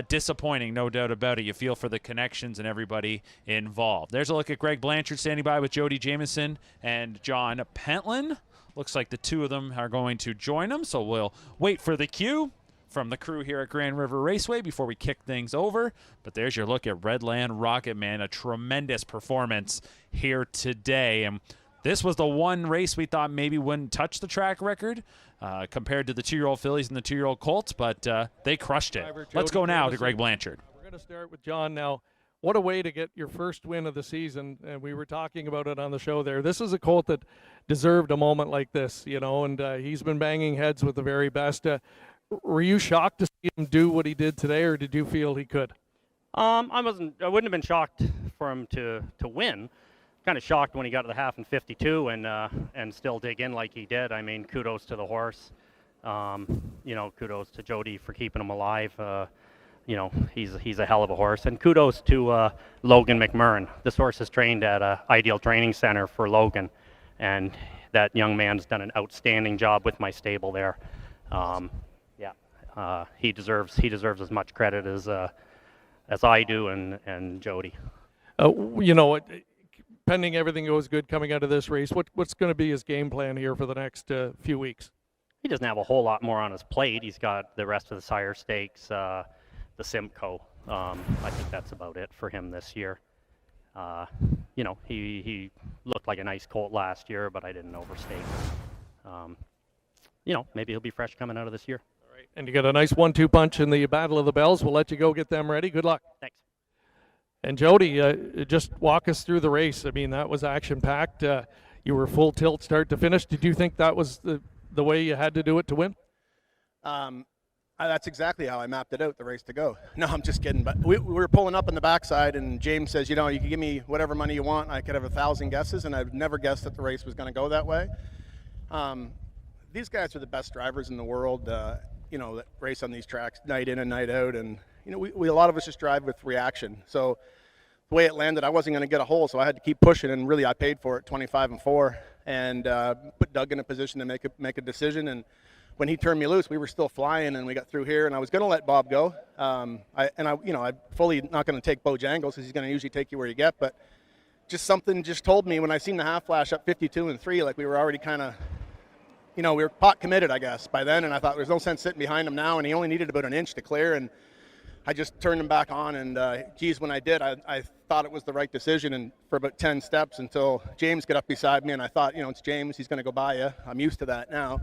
disappointing, no doubt about it. You feel for the connections and everybody involved. There's a look at Greg Blanchard standing by with Jody Jameson and John Pentland. Looks like the two of them are going to join them, so we'll wait for the cue from the crew here at Grand River Raceway before we kick things over. But there's your look at Redland Rocket Man, a tremendous performance here today. And this was the one race we thought maybe wouldn't touch the track record compared to the 2-year-old fillies and the 2-year-old colts, but they crushed it. Let's go now to Greg Blanchard. We're going to start with John now. What a way to get your first win of the season, and we were talking about it on the show there. This is a colt that deserved a moment like this, you know, and he's been banging heads with the very best. Were you shocked to see him do what he did today, or did you feel he could? I wouldn't have been shocked for him to win. Kind of shocked when he got to the half in 52 and still dig in like he did. I mean, kudos to the horse. Kudos to Jody for keeping him alive. He's a hell of a horse. And kudos to Logan McMurrin. This horse is trained at Ideal Training Center for Logan, and that young man's done an outstanding job with my stable there. he deserves as much credit as I do and Jody. Pending everything goes good coming out of this race, what's going to be his game plan here for the next few weeks? He doesn't have a whole lot more on his plate. He's got the rest of the Sire Stakes, the Simcoe. I think that's about it for him this year. He looked like a nice colt last year, but I didn't overstate him. Maybe he'll be fresh coming out of this year. All right. And you got a nice 1-2 punch in the Battle of the Bells. We'll let you go get them ready. Good luck. Thanks. And Jody, just walk us through the race. I mean, that was action-packed. You were full tilt start to finish. Did you think that was the way you had to do it to win? That's exactly how I mapped it out, the race to go. No, I'm just kidding. But we were pulling up on the backside, and James says, you can give me whatever money you want. I could have 1,000 guesses, and I've never guessed that the race was going to go that way. These guys are the best drivers in the world, that race on these tracks night in and night out. And, we a lot of us just drive with reaction. So the way it landed, I wasn't going to get a hole, so I had to keep pushing, and really I paid for it 25-4, and put Doug in a position to make a decision. And when he turned me loose, we were still flying, and we got through here, and I was going to let Bob go. I'm fully not going to take Bojangles because he's going to usually take you where you get, but something told me when I seen the half flash up 52 and 3, like we were already kind of, we were pot committed, I guess, by then, and I thought there's no sense sitting behind him now, and he only needed about an inch to clear, and I just turned him back on, and when I did, I thought it was the right decision, and for about 10 steps until James got up beside me, and I thought, it's James, he's going to go by you. I'm used to that now.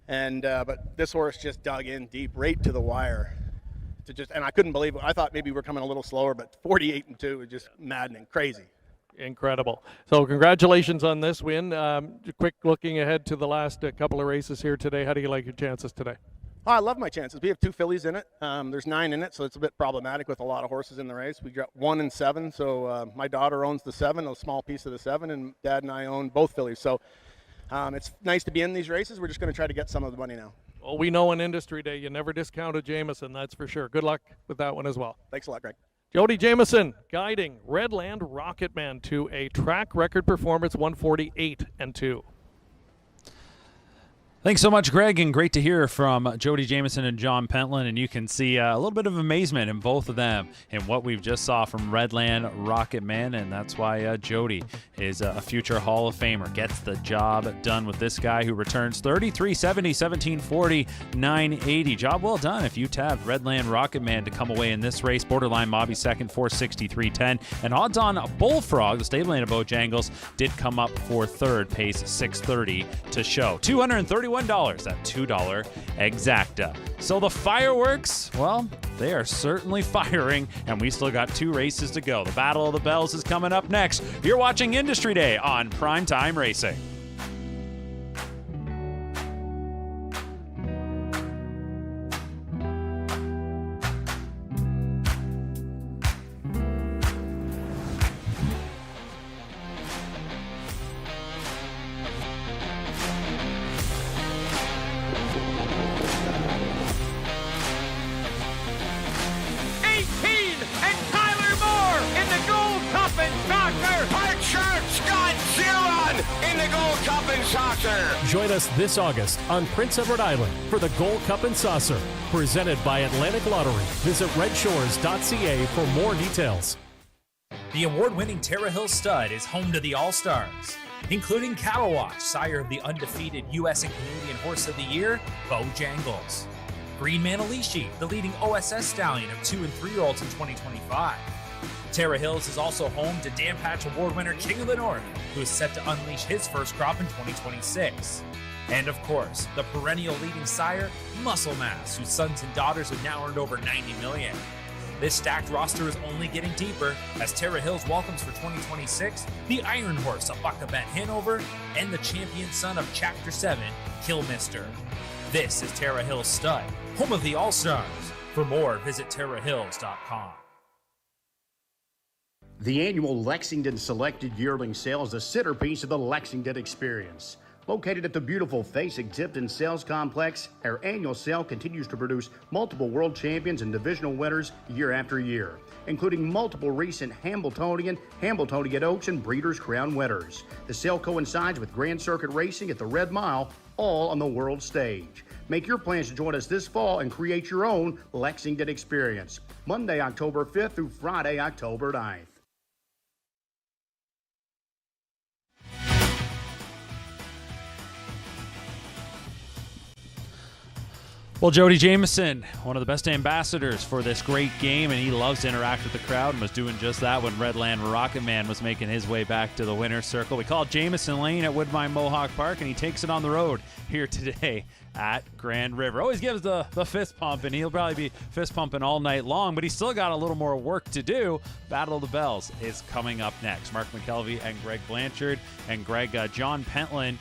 And but this horse just dug in deep, right to the wire. And I couldn't believe it. I thought maybe we're coming a little slower, but 48-2 is just maddening, crazy. Incredible. So congratulations on this win. Quick looking ahead to the last couple of races here today. How do you like your chances today? Oh, I love my chances. We have 2 fillies in it. There's 9 in it, so it's a bit problematic with a lot of horses in the race. We got 1 and 7, so my daughter owns the 7, a small piece of the 7, and Dad and I own both fillies. So it's nice to be in these races. We're just going to try to get some of the money now. Well, we know on Industry Day you never discounted Jameson, that's for sure. Good luck with that one as well. Thanks a lot, Greg. Jody Jameson guiding Redland Rocketman to a track record performance 148-2. Thanks so much, Greg, and great to hear from Jody Jameson and John Pentland, and you can see a little bit of amazement in both of them in what we've just saw from Redland Rocketman, and that's why Jody is a future Hall of Famer. Gets the job done with this guy who returns 33-70, 17-40, 980. Job well done if you tabbed Redland Rocketman to come away in this race. Borderline Mobby second, 463.10, and odds on Bullfrog, the stablemate of Bojangles, did come up for third, pace 630 to show. $231, that $2 exacta. So the fireworks, well, they are certainly firing, and we still got 2 races to go. The Battle of the Bells is coming up next. You're watching Industry Day on PrimeTime Racing. Join us this August on Prince Edward Island for the Gold Cup and Saucer, presented by Atlantic Lottery. Visit redshores.ca for more details. The award-winning Terra Hill Stud is home to the All-Stars, including Cattle Watch, sire of the undefeated U.S. and Canadian Horse of the Year, Bojangles. Green Manalishi, the leading OSS stallion of 2- and 3-year-olds in 2025. Terra Hills is also home to Dan Patch Award winner King of the North, who is set to unleash his first crop in 2026. And of course, the perennial leading sire, Muscle Mass, whose sons and daughters have now earned over $90 million. This stacked roster is only getting deeper as Terra Hills welcomes for 2026 the Iron Horse of Bucka Bent Hanover and the champion son of Chapter 7, Killmister. This is Terra Hills Stud, home of the All-Stars. For more, visit terrahills.com. The annual Lexington Selected Yearling Sale is the centerpiece of the Lexington experience. Located at the beautiful Face Exhibit and Sales Complex, our annual sale continues to produce multiple world champions and divisional winners year after year, including multiple recent Hambletonian Oaks, and Breeders' Crown winners. The sale coincides with Grand Circuit Racing at the Red Mile, all on the world stage. Make your plans to join us this fall and create your own Lexington experience. Monday, October 5th through Friday, October 9th. Well, Jody Jamieson, one of the best ambassadors for this great game, and he loves to interact with the crowd and was doing just that when Redland Rocket Man was making his way back to the winner's circle. We call it Jamieson Lane at Woodbine Mohawk Park, and he takes it on the road here today at Grand River. Always gives the fist pump, and he'll probably be fist pumping all night long, but he's still got a little more work to do. Battle of the Bells is coming up next. Mark McKelvey and Greg Blanchard. And Greg, John Pentland,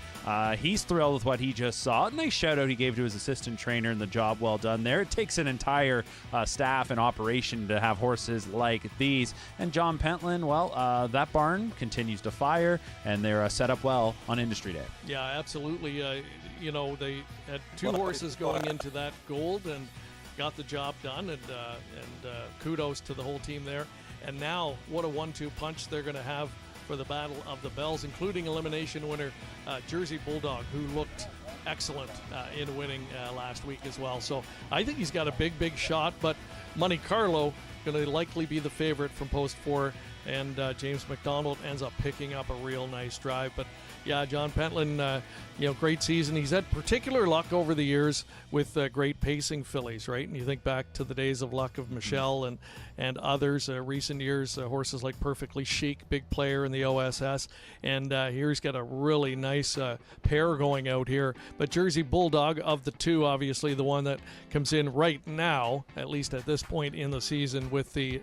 he's thrilled with what he just saw. Nice shout out he gave to his assistant trainer, and the job well done there. It takes an entire staff and operation to have horses like these. And John Pentland, well, that barn continues to fire, and they're set up well on Industry Day. Yeah, absolutely. They had two horses going into that gold and got the job done, and kudos to the whole team there. And now, what a 1-2 punch they're going to have for the Battle of the Bells, including elimination winner Jersey Bulldog, who looked excellent in winning last week as well. So I think he's got a big shot, but Monte Carlo going to likely be the favorite from post 4, and James McDonald ends up picking up a real nice drive. But yeah, John Pentland, great season. He's had particular luck over the years with great pacing fillies, right? And you think back to the days of luck of Michelle and others, recent years, horses like Perfectly Chic, big player in the OSS. And here he's got a really nice pair going out here. But Jersey Bulldog, of the two, obviously the one that comes in right now, at least at this point in the season, with the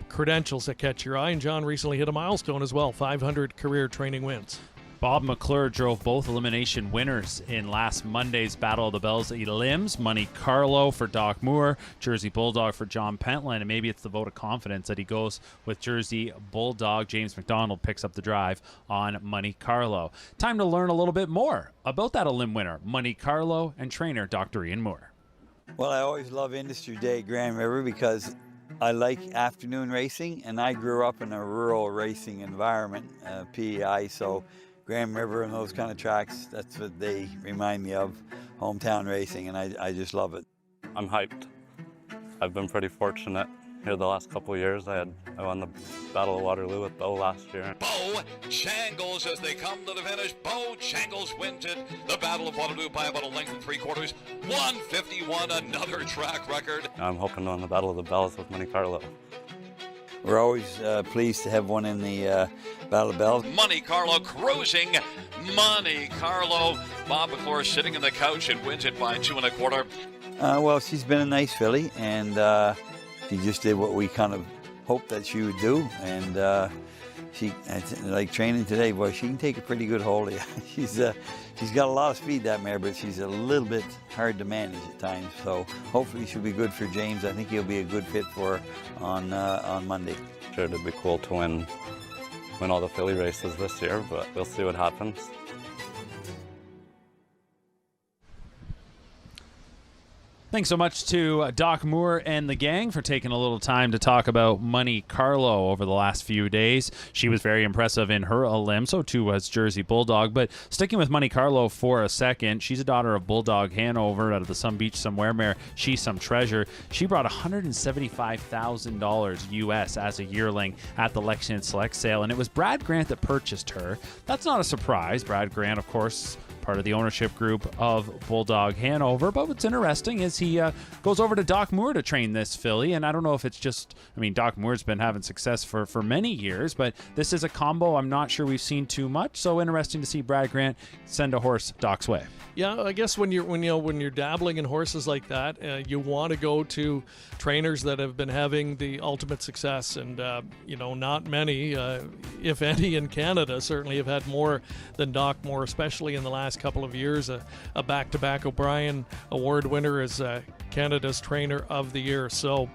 credentials that catch your eye. And John recently hit a milestone as well, 500 career training wins. Bob McClure drove both elimination winners in last Monday's Battle of the Bells elims. Monte Carlo for Doc Moore, Jersey Bulldog for John Pentland, and maybe it's the vote of confidence that he goes with Jersey Bulldog. James McDonald picks up the drive on Monte Carlo. Time to learn a little bit more about that elim winner, Monte Carlo, and trainer Dr. Ian Moore. Well, I always love Industry Day at Grand River because I like afternoon racing, and I grew up in a rural racing environment, PEI, so Grand River and those kind of tracks, that's what they remind me of, hometown racing, and I just love it. I'm hyped. I've been pretty fortunate here the last couple of years. I won the Battle of Waterloo with Bo last year. Bo Jangles as they come to the finish. Bo Jangles wins it. The Battle of Waterloo by about a length and 3/4. 151, another track record. I'm hoping to win the Battle of the Bells with Monte Carlo. We're always pleased to have one in the Battle of Bells. Monte Carlo cruising. Monte Carlo. Bob McClure sitting in the couch and wins it by 2 1/4. Well, she's been a nice filly, and she just did what we kind of hoped that she would do. And she, like training today, boy, she can take a pretty good hold of you. She's got a lot of speed, that mare, but she's a little bit hard to manage at times. So hopefully she'll be good for James. I think he'll be a good fit for her on Monday. Sure, it'd be cool to win all the filly races this year, but we'll see what happens. Thanks so much to Doc Moore and the gang for taking a little time to talk about Monte Carlo over the last few days. She was very impressive in her elim, so too was Jersey Bulldog. But sticking with Monte Carlo for a second, she's a daughter of Bulldog Hanover out of the Some Beach Somewhere mare. She's some treasure. She brought $175,000 US as a yearling at the Lexington Select Sale, and it was Brad Grant that purchased her. That's not a surprise. Brad Grant, of course, part of the ownership group of Bulldog Hanover. But what's interesting is he goes over to Doc Moore to train this filly. And I don't know if it's just, Doc Moore's been having success for many years, but this is a combo I'm not sure we've seen too much. So interesting to see Brad Grant send a horse Doc's way. Yeah, I guess when you're dabbling in horses like that, you want to go to trainers that have been having the ultimate success, and not many, if any, in Canada certainly have had more than Doc Moore, especially in the last couple of years. A back-to-back O'Brien Award winner has Canada's Trainer of the Year. So,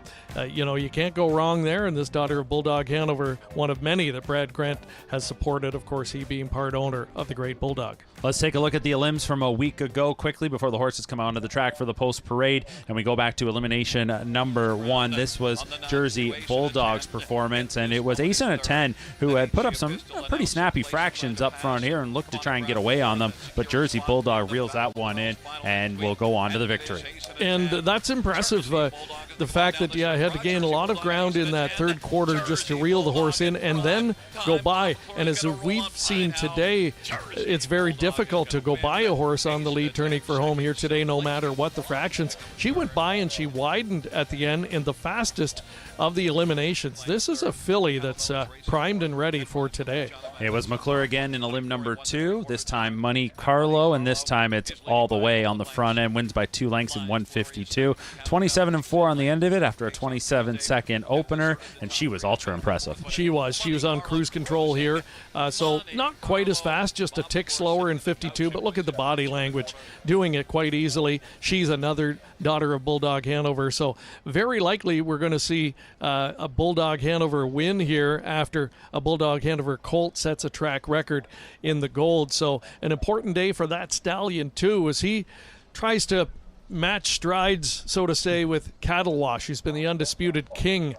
you can't go wrong there. And this daughter of Bulldog Hanover, one of many that Brad Grant has supported, of course, he being part owner of the Great Bulldog. Let's take a look at the elims from a week ago quickly before the horses come onto the track for the post parade, and we go back to elimination number 1. This was Jersey Bulldog's performance, and it was Ace in a 10 who had put up some pretty snappy fractions up front here and looked to try and get away on them, but Jersey Bulldog reels that one in and will go on to the victory. And that's impressive. The fact that I had to gain a lot of ground in that third quarter just to reel the horse in and then go by. And as we've seen today, it's very difficult to go by a horse on the lead turning for home here today, no matter what the fractions. She went by and she widened at the end in the fastest of the eliminations. This is a filly that's primed and ready for today. It was McClure again in elim number 2. This time Money Carlo, and this time it's all the way on the front end. Wins by 2 lengths in 152. 27-4 on the end of it after a 27-second opener, and she was ultra impressive. She was on cruise control here, so not quite as fast, just a tick slower in 52, but look at the body language, doing it quite easily. She's another daughter of Bulldog Hanover, so very likely we're going to see a Bulldog Hanover win here after a Bulldog Hanover colt sets a track record in the gold. So an important day for that stallion too, as he tries to match strides, so to say, with Cattle Wash, who's been the undisputed king,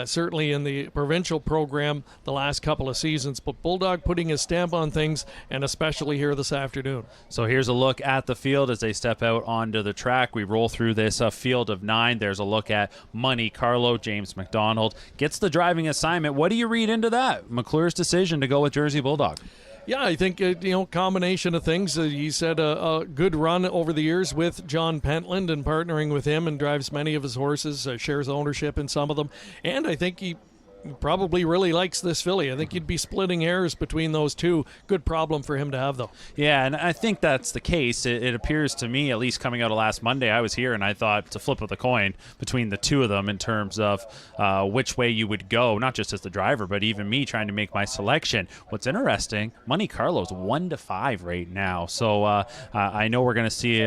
certainly in the provincial program the last couple of seasons. But Bulldog putting his stamp on things, and especially here this afternoon. So here's a look at the field as they step out onto the track. We roll through this field of 9. There's a look at Money Carlo. James McDonald gets the driving assignment. What do you read into that? McClure's decision to go with Jersey Bulldog. Yeah, I think, combination of things. He's had a good run over the years with John Pentland and partnering with him, and drives many of his horses, shares ownership in some of them. And I think he probably really likes this filly. I think you'd be splitting hairs between those two. Good problem for him to have, though. Yeah, and I think that's the case. It appears to me, at least coming out of last Monday, I was here and I thought it's a flip of the coin between the two of them in terms of which way you would go, not just as the driver, but even me trying to make my selection. What's interesting, Money Carlo's 1-5 right now. So I know we're going to see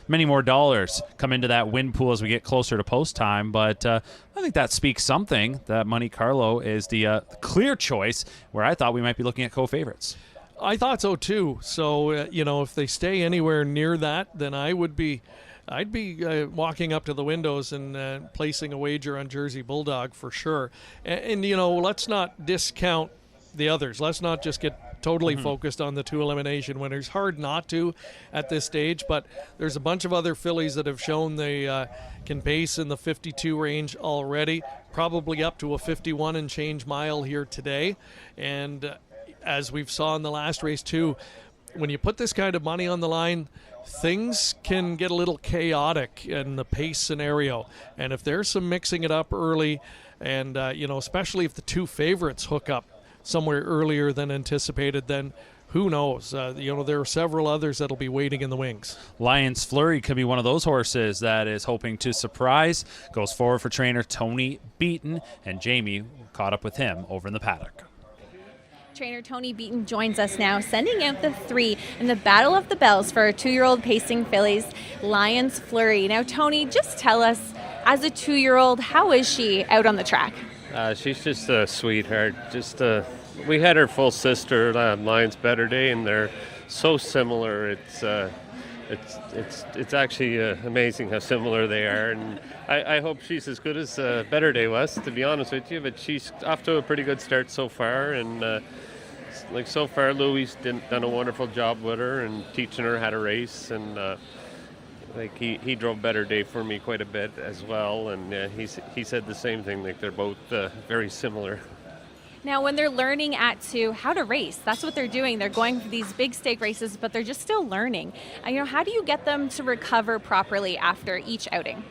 many more dollars come into that win pool as we get closer to post time, but I think that speaks something that Money Carlo is the clear choice, where I thought we might be looking at co-favorites. I thought so too. So if they stay anywhere near that, then I'd be walking up to the windows and placing a wager on Jersey Bulldog for sure. And let's not discount the others. Let's not just get totally focused on the 2 elimination winners. Hard not to at this stage, but there's a bunch of other fillies that have shown they can pace in the 52 range already, probably up to a 51 and change mile here today. And as we've saw in the last race too, when you put this kind of money on the line, things can get a little chaotic in the pace scenario. And if there's some mixing it up early, and especially if the 2 favorites hook up somewhere earlier than anticipated, then who knows? There are several others that'll be waiting in the wings. Lion's Flurry could be one of those horses that is hoping to surprise. Goes forward for trainer Tony Beaton, and Jamie caught up with him over in the paddock. Trainer Tony Beaton joins us now, sending out the 3 in the Battle of the Bells for our 2-year-old pacing fillies, Lion's Flurry. Now, Tony, just tell us, as a 2-year-old, how is she out on the track? She's just a sweetheart. We had her full sister, Lion's Better Day, and they're so similar. It's actually amazing how similar they are, and I hope she's as good as Better Day was, to be honest with you. But she's off to a pretty good start so far, and so far Louis done a wonderful job with her and teaching her how to race, and he drove Better Day for me quite a bit as well, and he said the same thing. They're both very similar. Now, when they're learning at 2 how to race, that's what they're doing. They're going for these big stake races, but they're just still learning. How do you get them to recover properly after each outing?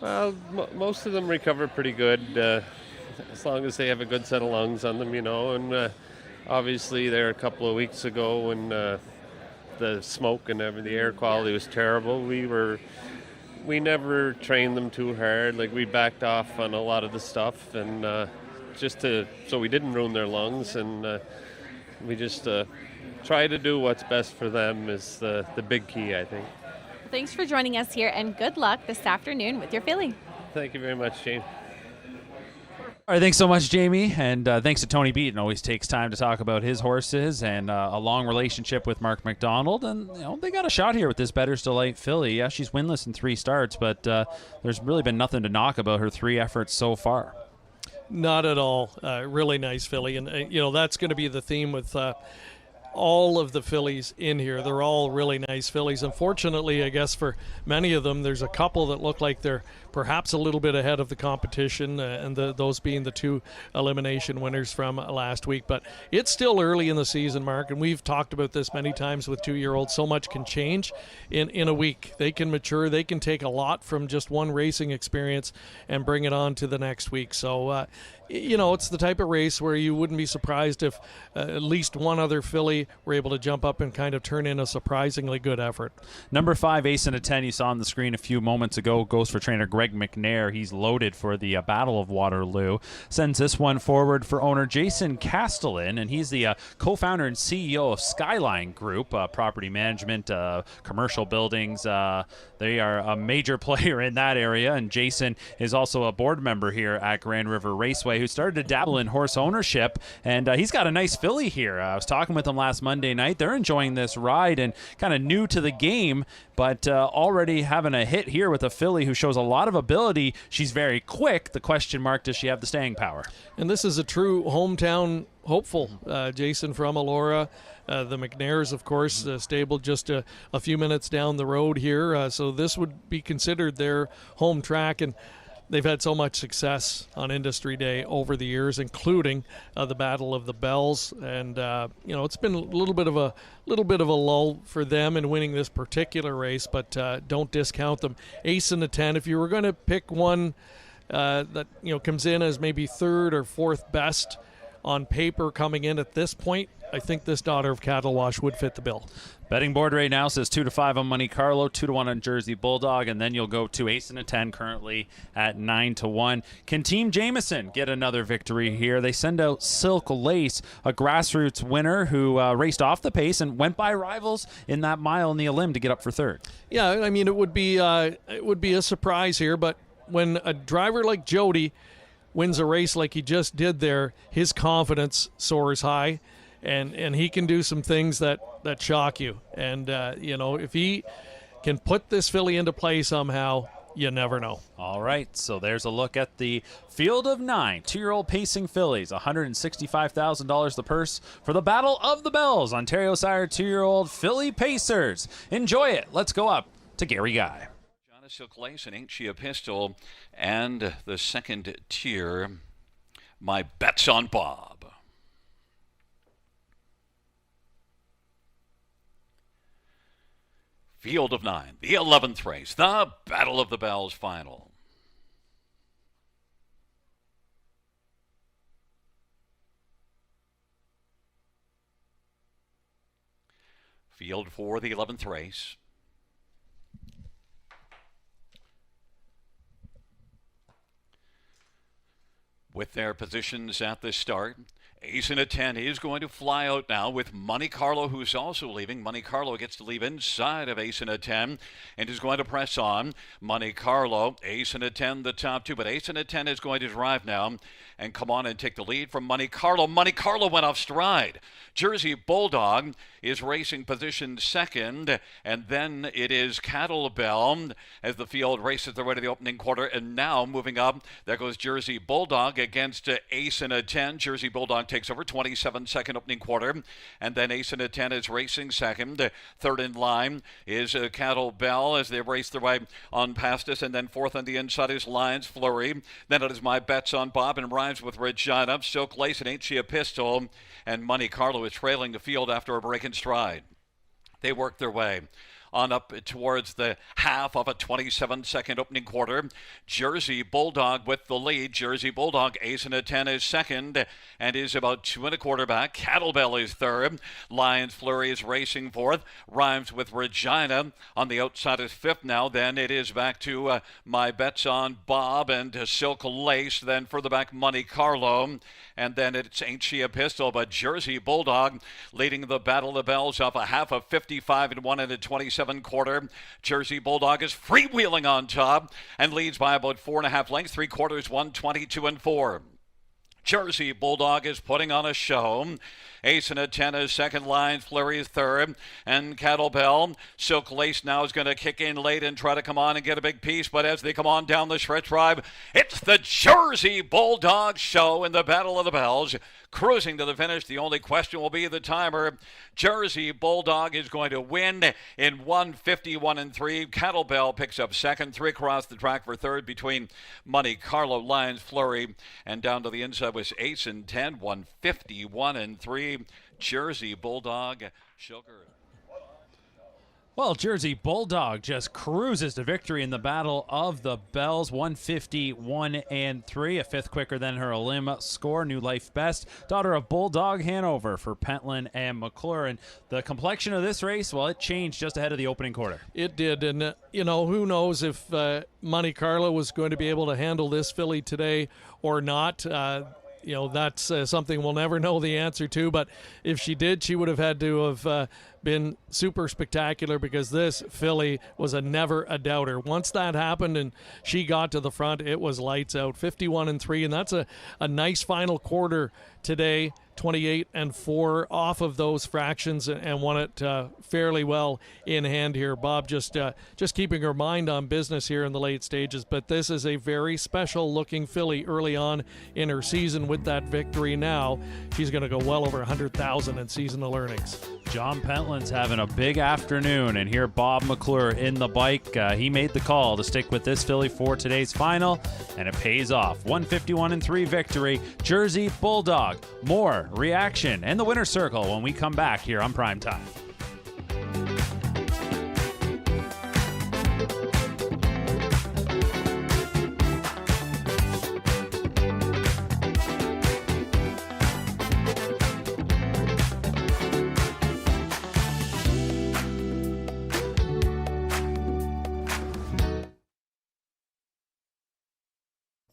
Well, most of them recover pretty good, as long as they have a good set of lungs on them, and obviously there a couple of weeks ago when the smoke and the air quality was terrible, we never trained them too hard. We backed off on a lot of the stuff, and so we didn't ruin their lungs, and we just try to do what's best for them is the big key, I think. Thanks for joining us here, and good luck this afternoon with your filly. Thank you very much, Jane. All right, thanks so much, Jamie, and thanks to Tony Beaton. Always takes time to talk about his horses, and a long relationship with Mark McDonald. And they got a shot here with this Better's Delight filly. Yeah, she's winless in 3 starts, but there's really been nothing to knock about her 3 efforts so far. Not at all. Really nice filly, and that's going to be the theme with all of the fillies in here. They're all really nice fillies. Unfortunately, I guess for many of them, there's a couple that look like they're perhaps a little bit ahead of the competition, and those being the 2 elimination winners from last week. But it's still early in the season, Mark, and we've talked about this many times with 2-year-olds. So much can change in a week. They can mature. They can take a lot from just one racing experience and bring it on to the next week. So, it's the type of race where you wouldn't be surprised if at least one other filly were able to jump up and kind of turn in a surprisingly good effort. Number 5, Ace and a 10, you saw on the screen a few moments ago, goes for trainer Greg McNair. He's loaded for the Battle of Waterloo. Sends this one forward for owner Jason Castellan, and he's the co-founder and CEO of Skyline Group, property management, commercial buildings. They are a major player in that area, and Jason is also a board member here at Grand River Raceway, who started to dabble in horse ownership, and he's got a nice filly here. I was talking with him last Monday night. They're enjoying this ride and kind of new to the game, but already having a hit here with a filly who shows a lot of ability. She's very quick. The question mark, does she have the staying power? And this is a true hometown hopeful. Jason from Elora. The McNairs, of course, stable just a few minutes down the road here. So this would be considered their home track, and they've had so much success on Industry Day over the years, including the Battle of the Bells, and it's been a little bit of a lull for them in winning this particular race, but don't discount them. Ace and a 10. If you were going to pick one that comes in as maybe 3rd or 4th best on paper coming in at this point, I think this Daughter of Cattle Wash would fit the bill. Betting board right now says 2-5 on Monte Carlo, 2-1 on Jersey Bulldog, and then you'll go to Ace and a 10 currently at 9-1. Can Team Jameson get another victory here? They send out Silk Lace, a grassroots winner who raced off the pace and went by rivals in that mile in the Elim to get up for 3rd. Yeah, I mean, it would be a surprise here, but when a driver like Jody wins a race like he just did there, his confidence soars high. And he can do some things that shock you. And, if he can put this filly into play somehow, you never know. All right, so there's a look at the field of 9 2-year-old pacing fillies. $165,000 the purse for the Battle of the Bells. Ontario Sire 2-year-old filly pacers. Enjoy it. Let's go up to Gary Guy. Silk Lace and Ain't She a Pistol, and the 2nd tier, My Bets on Bob. Field of 9, the 11th race, the Battle of the Bells final. Field for the 11th race. With their positions at the start, Ace and a 10 is going to fly out now with Monte Carlo, who's also leaving. Monte Carlo gets to leave inside of Ace and a 10 and is going to press on. Monte Carlo, Ace and a 10, the top 2, but Ace and a 10 is going to drive now and come on and take the lead from Monte Carlo. Monte Carlo went off stride. Jersey Bulldog is racing position 2nd, and then it is Cattle Bell as the field races their way to the opening quarter, and now moving up, there goes Jersey Bulldog against Ace and a 10. Jersey Bulldog takes over, 27-second opening quarter, and then Ace and a 10 is racing 2nd. 3rd in line is Cattle Bell as they race their way on past us, and then 4th on the inside is Lions Flurry. Then it is My Bets on Bob and Rhymes with Regina, Silk Lace and Ain't She a Pistol, and Monte Carlo is trailing the field after a break in stride. They work their way on up towards the half of a 27-second opening quarter. Jersey Bulldog with the lead. Jersey Bulldog, Ace and a 10 is 2nd and is about 2 1/4 back. Cattle Bell is 3rd. Lions Flurry is racing 4th. Rhymes with Regina on the outside is 5th now. Then it is back to My Bets on Bob and Silk Lace. Then further back Monte Carlo. And then it's Ain't She a Pistol, but Jersey Bulldog leading the Battle of the Bells off a half of 55 and 1 and a 27 quarter. Jersey Bulldog is freewheeling on top and leads by about 4.5 lengths, 3/4, 122 and 4. Jersey Bulldog is putting on a show. Ace and a 10 is second line, Flurry is third, and Cattle Bell. Silk Lace now is going to kick in late and try to come on and get a big piece, but as they come on down the stretch drive, it's the Jersey Bulldog show in the Battle of the Bells. Cruising to the finish, the only question will be the timer. Jersey Bulldog is going to win in 1:51 and 3. Cattle Bell picks up second, 3 across the track for third between Monte Carlo, Lions, Flurry, and down to the inside was Ace and 10, 1:51 and 3. Jersey Bulldog, Sugar. Well, Jersey Bulldog just cruises to victory in the Battle of the Bells, 151 and 3, a fifth quicker than her Elim score, new life best. Daughter of Bulldog Hanover for Pentland and McClure. And the complexion of this race, well, it changed just ahead of the opening quarter. It did, and who knows if Monte Carlo was going to be able to handle this filly today or not. That's something we'll never know the answer to, but if she did, she would have had to have been super spectacular, because this filly was never a doubter. Once that happened and she got to the front, it was lights out, 51 and 3, and that's a nice final quarter today. 28 and 4 off of those fractions, and won it fairly well in hand here. Bob just keeping her mind on business here in the late stages, but this is a very special looking filly early on in her season. With that victory now, she's going to go well over 100,000 in seasonal earnings. John Pentland's having a big afternoon, and here Bob McClure in the bike. He made the call to stick with this filly for today's final, and it pays off. 151 and 3 victory, Jersey Bulldog. More reaction and the winner's circle when we come back here on Primetime.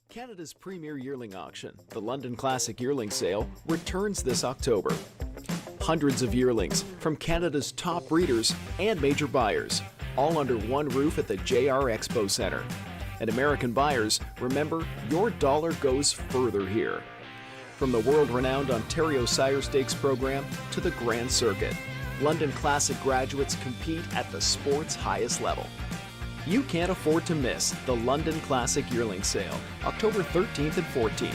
Canada's premier yearling auction, the London Classic Yearling Sale, returns this October. Hundreds of yearlings from Canada's top breeders and major buyers, all under one roof at the JR Expo Centre. And American buyers, remember, your dollar goes further here. From the world-renowned Ontario Sire Stakes program to the Grand Circuit, London Classic graduates compete at the sport's highest level. You can't afford to miss the London Classic Yearling Sale, October 13th and 14th.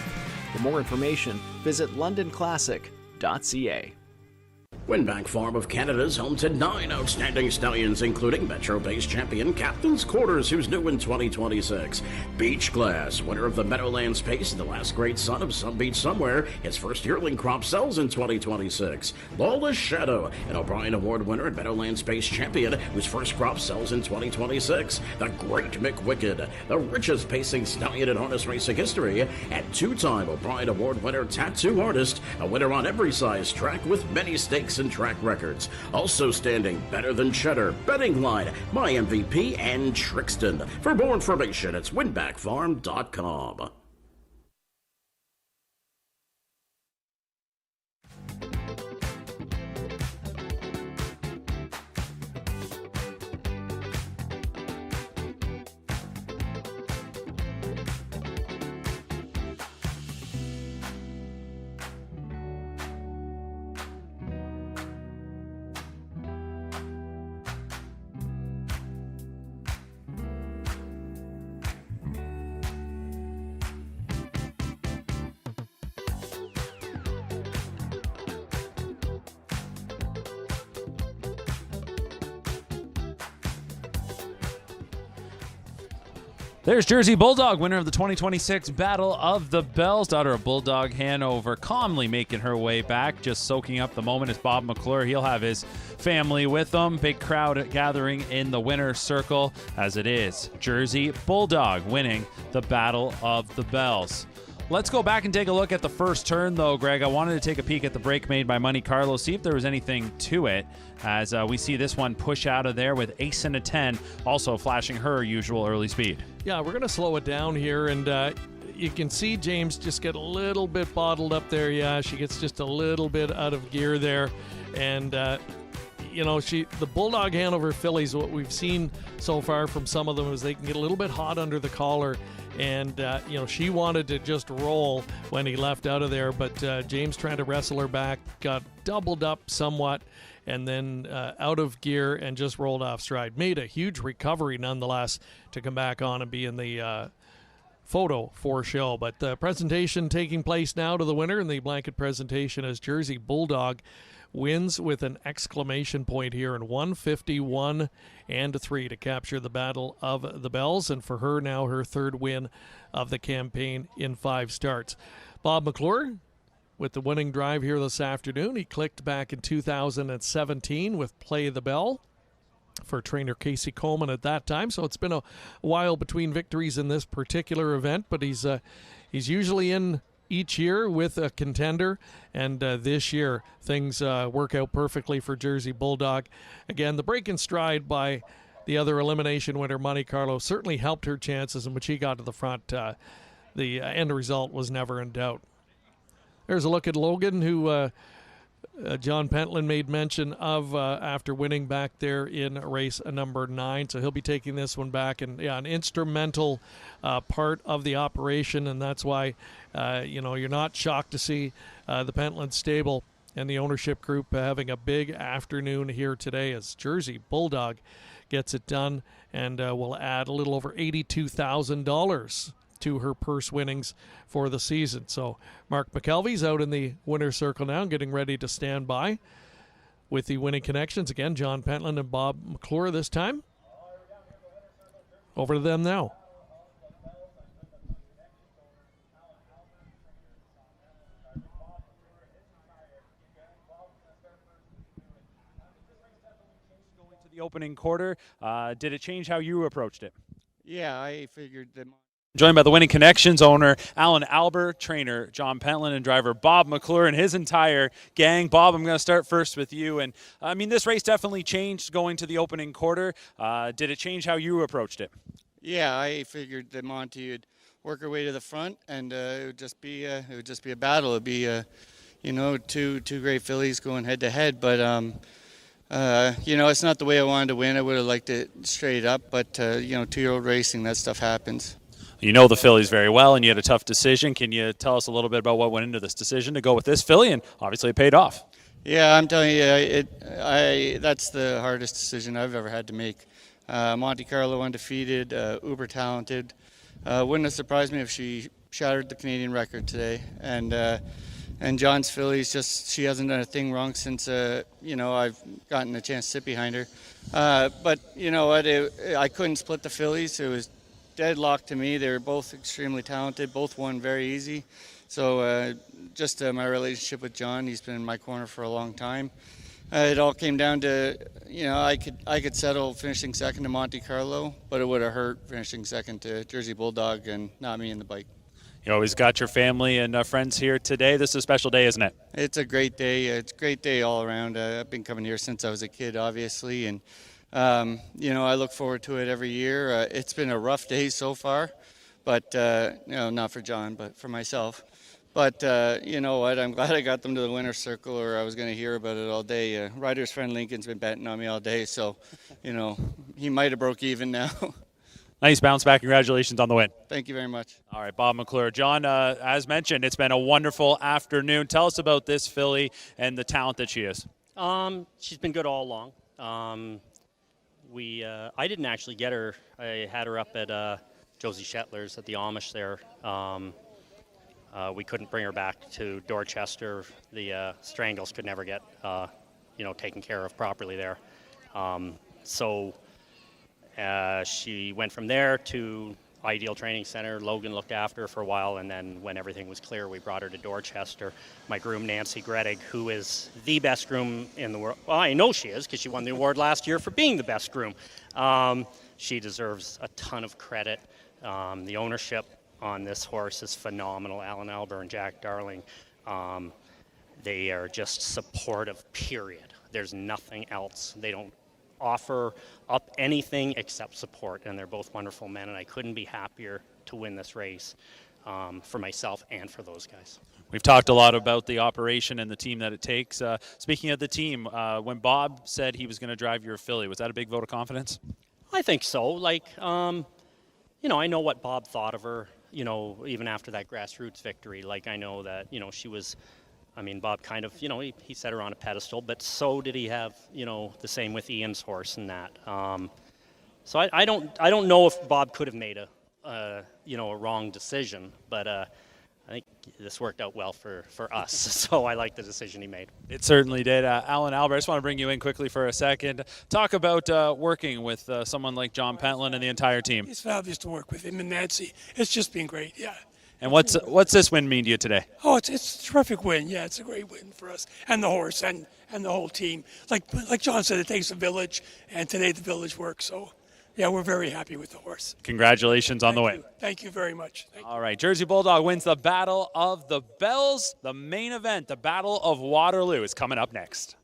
For more information, visit londonclassic.ca. Winbank Farm of Canada's home to 9 outstanding stallions, including Metro-based champion Captain's Quarters, who's new in 2026. Beach Class, winner of the Meadowlands Pace, the last great son of Some Beach Somewhere. His first yearling crop sells in 2026. Lawless Shadow, an O'Brien Award winner and Meadowlands Pace champion, whose first crop sells in 2026. The Great McWicked, the richest pacing stallion in harness racing history, and two-time O'Brien Award winner Tattoo Artist, a winner on every size track with many stakes and track records. Also standing Better Than Cheddar, Betting Line, My MVP, and Trixton. For more information, it's winbackfarm.com. There's Jersey Bulldog, winner of the 2026 Battle of the Bells. Daughter of Bulldog Hanover, calmly making her way back, just soaking up the moment as Bob McClure. He'll have his family with him. Big crowd gathering in the winner's circle as it is Jersey Bulldog winning the Battle of the Bells. Let's go back and take a look at the first turn, though, Greg. I wanted to take a peek at the break made by Monte Carlo, see if there was anything to it, as we see this one push out of there with Ace and a 10, also flashing her usual early speed. Yeah, we're going to slow it down here, and you can see James just get a little bit bottled up there. Yeah, she gets just a little bit out of gear there. And, the Bulldog Hanover fillies, what we've seen so far from some of them is they can get a little bit hot under the collar. And, she wanted to just roll when he left out of there. But James trying to wrestle her back, got doubled up somewhat, and then out of gear and just rolled off stride. Made a huge recovery nonetheless to come back on and be in the photo for show. But the presentation taking place now to the winner in the blanket presentation as Jersey Bulldog wins with an exclamation point here in 151-3 to capture the Battle of the Bells, and for her now her third win of the campaign in 5 starts. Bob McClure with the winning drive here this afternoon. He clicked back in 2017 with Play the Bell for trainer Casey Coleman at that time, so it's been a while between victories in this particular event, but he's usually in each year with a contender, and this year things work out perfectly for Jersey Bulldog. Again, the break in stride by the other elimination winner, Monte Carlo, certainly helped her chances, and when she got to the front, the end result was never in doubt. There's a look at Logan, who John Pentland made mention of after winning back there in race number 9. So he'll be taking this one back, and an instrumental part of the operation, and that's why you're not shocked to see the Pentland stable and the ownership group having a big afternoon here today as Jersey Bulldog gets it done and will add a little over $82,000 to her purse winnings for the season. So Mark McKelvey's out in the winner's circle now, getting ready to stand by with the winning connections. Again, John Pentland and Bob McClure this time. Over to them now. Going to the opening quarter, did it change how you approached it? Yeah, I figured that. Joined by the Winning Connections owner, Alan Albert, trainer John Pentland, and driver Bob McClure and his entire gang. Bob, I'm going to start first with you. And, this race definitely changed going to the opening quarter. Did it change how you approached it? Yeah, I figured that Monty would work her way to the front, and it would just be a battle. It would be, two great fillies going head-to-head. But, it's not the way I wanted to win. I would have liked it straight up. But, 2-year-old racing, that stuff happens. You know the fillies very well, and you had a tough decision. Can you tell us a little bit about what went into this decision to go with this filly? And obviously it paid off. Yeah, I'm telling you, that's the hardest decision I've ever had to make. Monte Carlo undefeated, uber talented. Wouldn't have surprised me if she shattered the Canadian record today. And John's filly's she hasn't done a thing wrong since, I've gotten a chance to sit behind her. But you know what, I couldn't split the fillies. It was deadlocked to me. They were both extremely talented, both won very easy. So my relationship with John, he's been in my corner for a long time. It all came down to, I could settle finishing second to Monte Carlo, but it would have hurt finishing second to Jersey Bulldog and not me in the bike. You always got your family and friends here today. This is a special day, isn't it? It's a great day. It's a great day all around. I've been coming here since I was a kid, obviously, and I look forward to it every year. It's been a rough day so far, but, not for John, but for myself. But you know what, I'm glad I got them to the winner's circle, or I was going to hear about it all day. Ryder's friend Lincoln's been betting on me all day, so, he might have broke even now. Nice bounce back. Congratulations on the win. Thank you very much. All right, Bob McClure. John, as mentioned, it's been a wonderful afternoon. Tell us about this filly and the talent that she is. She's been good all along. I didn't actually get her. I had her up at Josie Shetler's at the Amish there. We couldn't bring her back to Dorchester. The strangles could never get, taken care of properly there. She went from there to Ideal Training Center. Logan looked after her for a while, and then when everything was clear, we brought her to Dorchester. My groom, Nancy Grettig, who is the best groom in the world. Well, I know she is because she won the award last year for being the best groom. She deserves a ton of credit. The ownership on this horse is phenomenal. Alan Albert and Jack Darling, they are just supportive, period. There's nothing else. They don't offer up anything except support, and they're both wonderful men, and I couldn't be happier to win this race. for myself and for those guys. We've talked a lot about the operation and the team that it takes. Speaking of the team, when Bob said he was going to drive your filly, was that a big vote of confidence? I think so. Like, I know what Bob thought of her, even after that grassroots victory. Like, I know that, she was, Bob kind of, he set her on a pedestal, but so did he have, the same with Ian's horse and that. So I don't know if Bob could have made a wrong decision, but I think this worked out well for us, so I like the decision he made. It certainly did. Alan Albert, I just want to bring you in quickly for a second. Talk about working with someone like John Pentland and the entire team. It's fabulous to work with him and Nancy. It's just been great, yeah. And what's this win mean to you today? Oh, it's a terrific win. Yeah, it's a great win for us and the horse and the whole team. Like John said, it takes a village, and today the village works, so yeah, we're very happy with the horse. Congratulations on the win. Thank you very much. All right, Jersey Bulldog wins the Battle of the Bells. The main event, the Battle of Waterloo, is coming up next.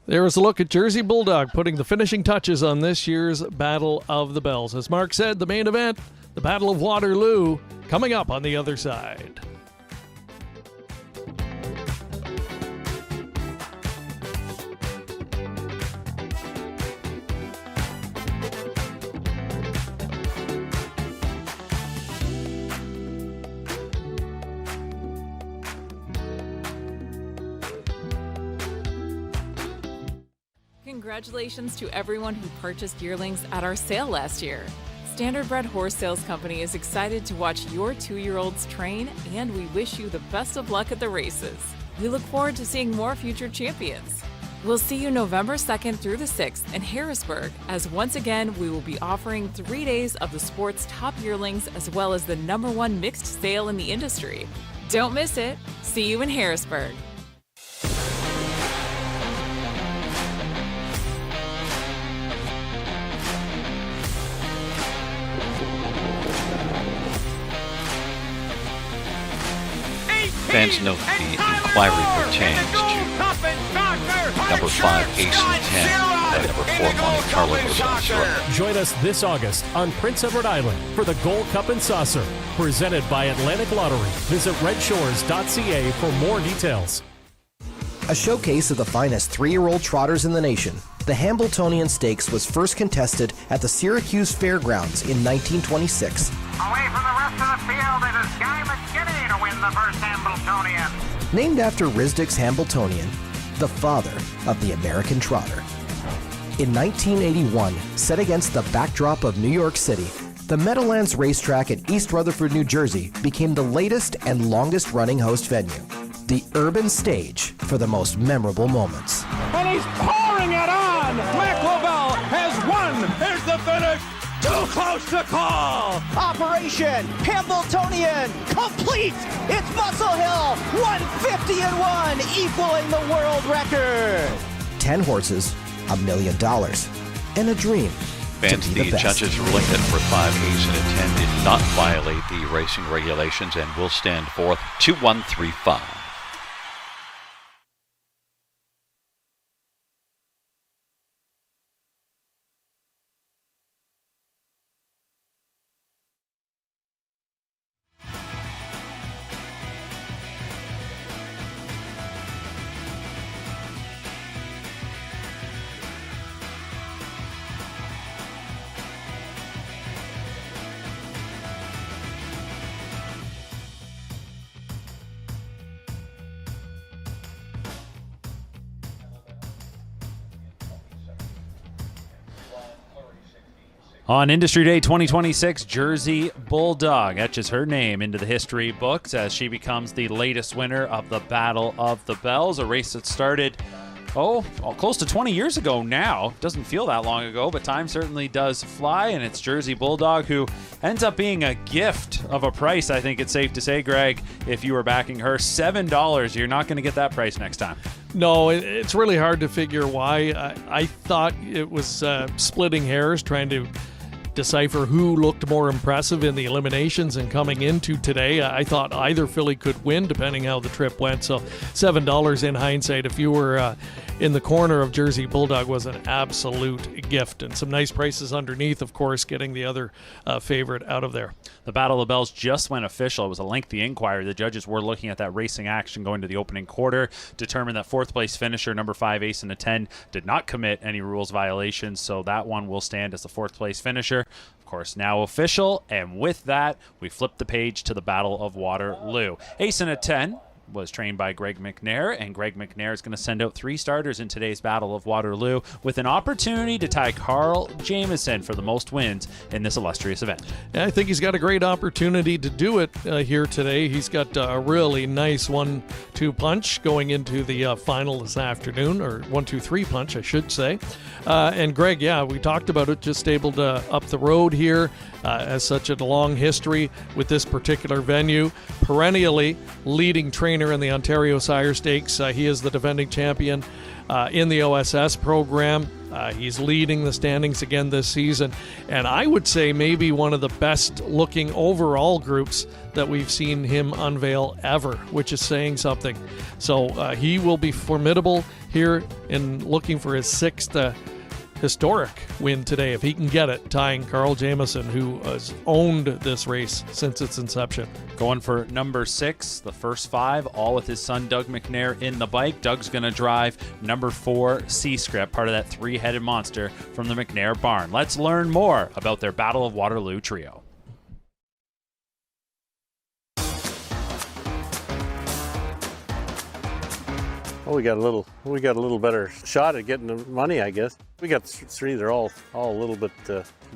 There is a look at Jersey Bulldog putting the finishing touches on this year's Battle of the Bells. As Mark said, the main event, the Battle of Waterloo, coming up on the other side. Congratulations to everyone who purchased yearlings at our sale last year. Standardbred Horse Sales Company is excited to watch your 2-year-olds train, and we wish you the best of luck at the races. We look forward to seeing more future champions. We'll see you November 2nd through the 6th in Harrisburg, as once again we will be offering 3 days of the sport's top yearlings as well as the #1 mixed sale in the industry. Don't miss it. See you in Harrisburg. Fans note the inquiry pertains to number 5, Ace and 10, and number 4, Monte Carlo goes on short. Join us this August on Prince Edward Island for the Gold Cup and Saucer, presented by Atlantic Lottery. Visit redshores.ca for more details. A showcase of the finest 3-year-old trotters in the nation, the Hambletonian Stakes was first contested at the Syracuse Fairgrounds in 1926. Away from the rest of the field, it is Guy McKinney to win the first Hambletonian. Named after Risdik's Hambletonian, the father of the American trotter. In 1981, set against the backdrop of New York City, the Meadowlands Racetrack at East Rutherford, New Jersey became the latest and longest running host venue. The urban stage for the most memorable moments. And he's pouring it on! Mac Lobel has won! Here's the finish! Too close to call! Operation Hambletonian complete! It's Muscle Hill, 150-1, equaling the world record! 10 horses, $1 million, and a dream. Fans, to be the best. judges ruling that number 5, Ace and a 10 did not violate the racing regulations and will stand forth 2-1-3-5. On Industry Day 2026, Jersey Bulldog etches her name into the history books as she becomes the latest winner of the Battle of the Bells, a race that started, close to 20 years ago now. Doesn't feel that long ago, but time certainly does fly, and it's Jersey Bulldog who ends up being a gift of a price, I think it's safe to say, Greg, if you were backing her. $7, you're not going to get that price next time. No, it's really hard to figure why. I thought it was splitting hairs, trying to decipher who looked more impressive in the eliminations and coming into today. I thought either filly could win, depending how the trip went. So $7 in hindsight, if you were in the corner of Jersey Bulldog, was an absolute gift. And some nice prices underneath, of course, getting the other favorite out of there. The Battle of the Bells just went official. It was a lengthy inquiry. The judges were looking at that racing action going to the opening quarter, determined that fourth place finisher number 5 Ace in a 10 did not commit any rules violations, so that one will stand as the fourth place finisher. Of course, now official, and with that, we flip the page to the Battle of Waterloo. Ace in a 10 was trained by Greg McNair, and Greg McNair is going to send out 3 starters in today's Battle of Waterloo with an opportunity to tie Carl Jamieson for the most wins in this illustrious event. Yeah, I think he's got a great opportunity to do it here today. He's got a really nice 1-2 punch going into the final this afternoon, or 1-2-3 punch, I should say. And Greg, yeah, we talked about it, just able to up the road here, has such a long history with this particular venue, perennially leading trainer in the Ontario Sire Stakes. He is the defending champion in the OSS program. He's leading the standings again this season, and I would say maybe one of the best looking overall groups that we've seen him unveil ever, which is saying something. So he will be formidable here in looking for his 6th historic win today, if he can get it, tying Carl Jamieson, who has owned this race since its inception. Going for number 6, the first 5, all with his son Doug McNair in the bike. Doug's going to drive number 4, C-Script, part of that 3-headed monster from the McNair barn. Let's learn more about their Battle of Waterloo trio. Well, we got a little better shot at getting the money, I guess. We got 3. They're all a little bit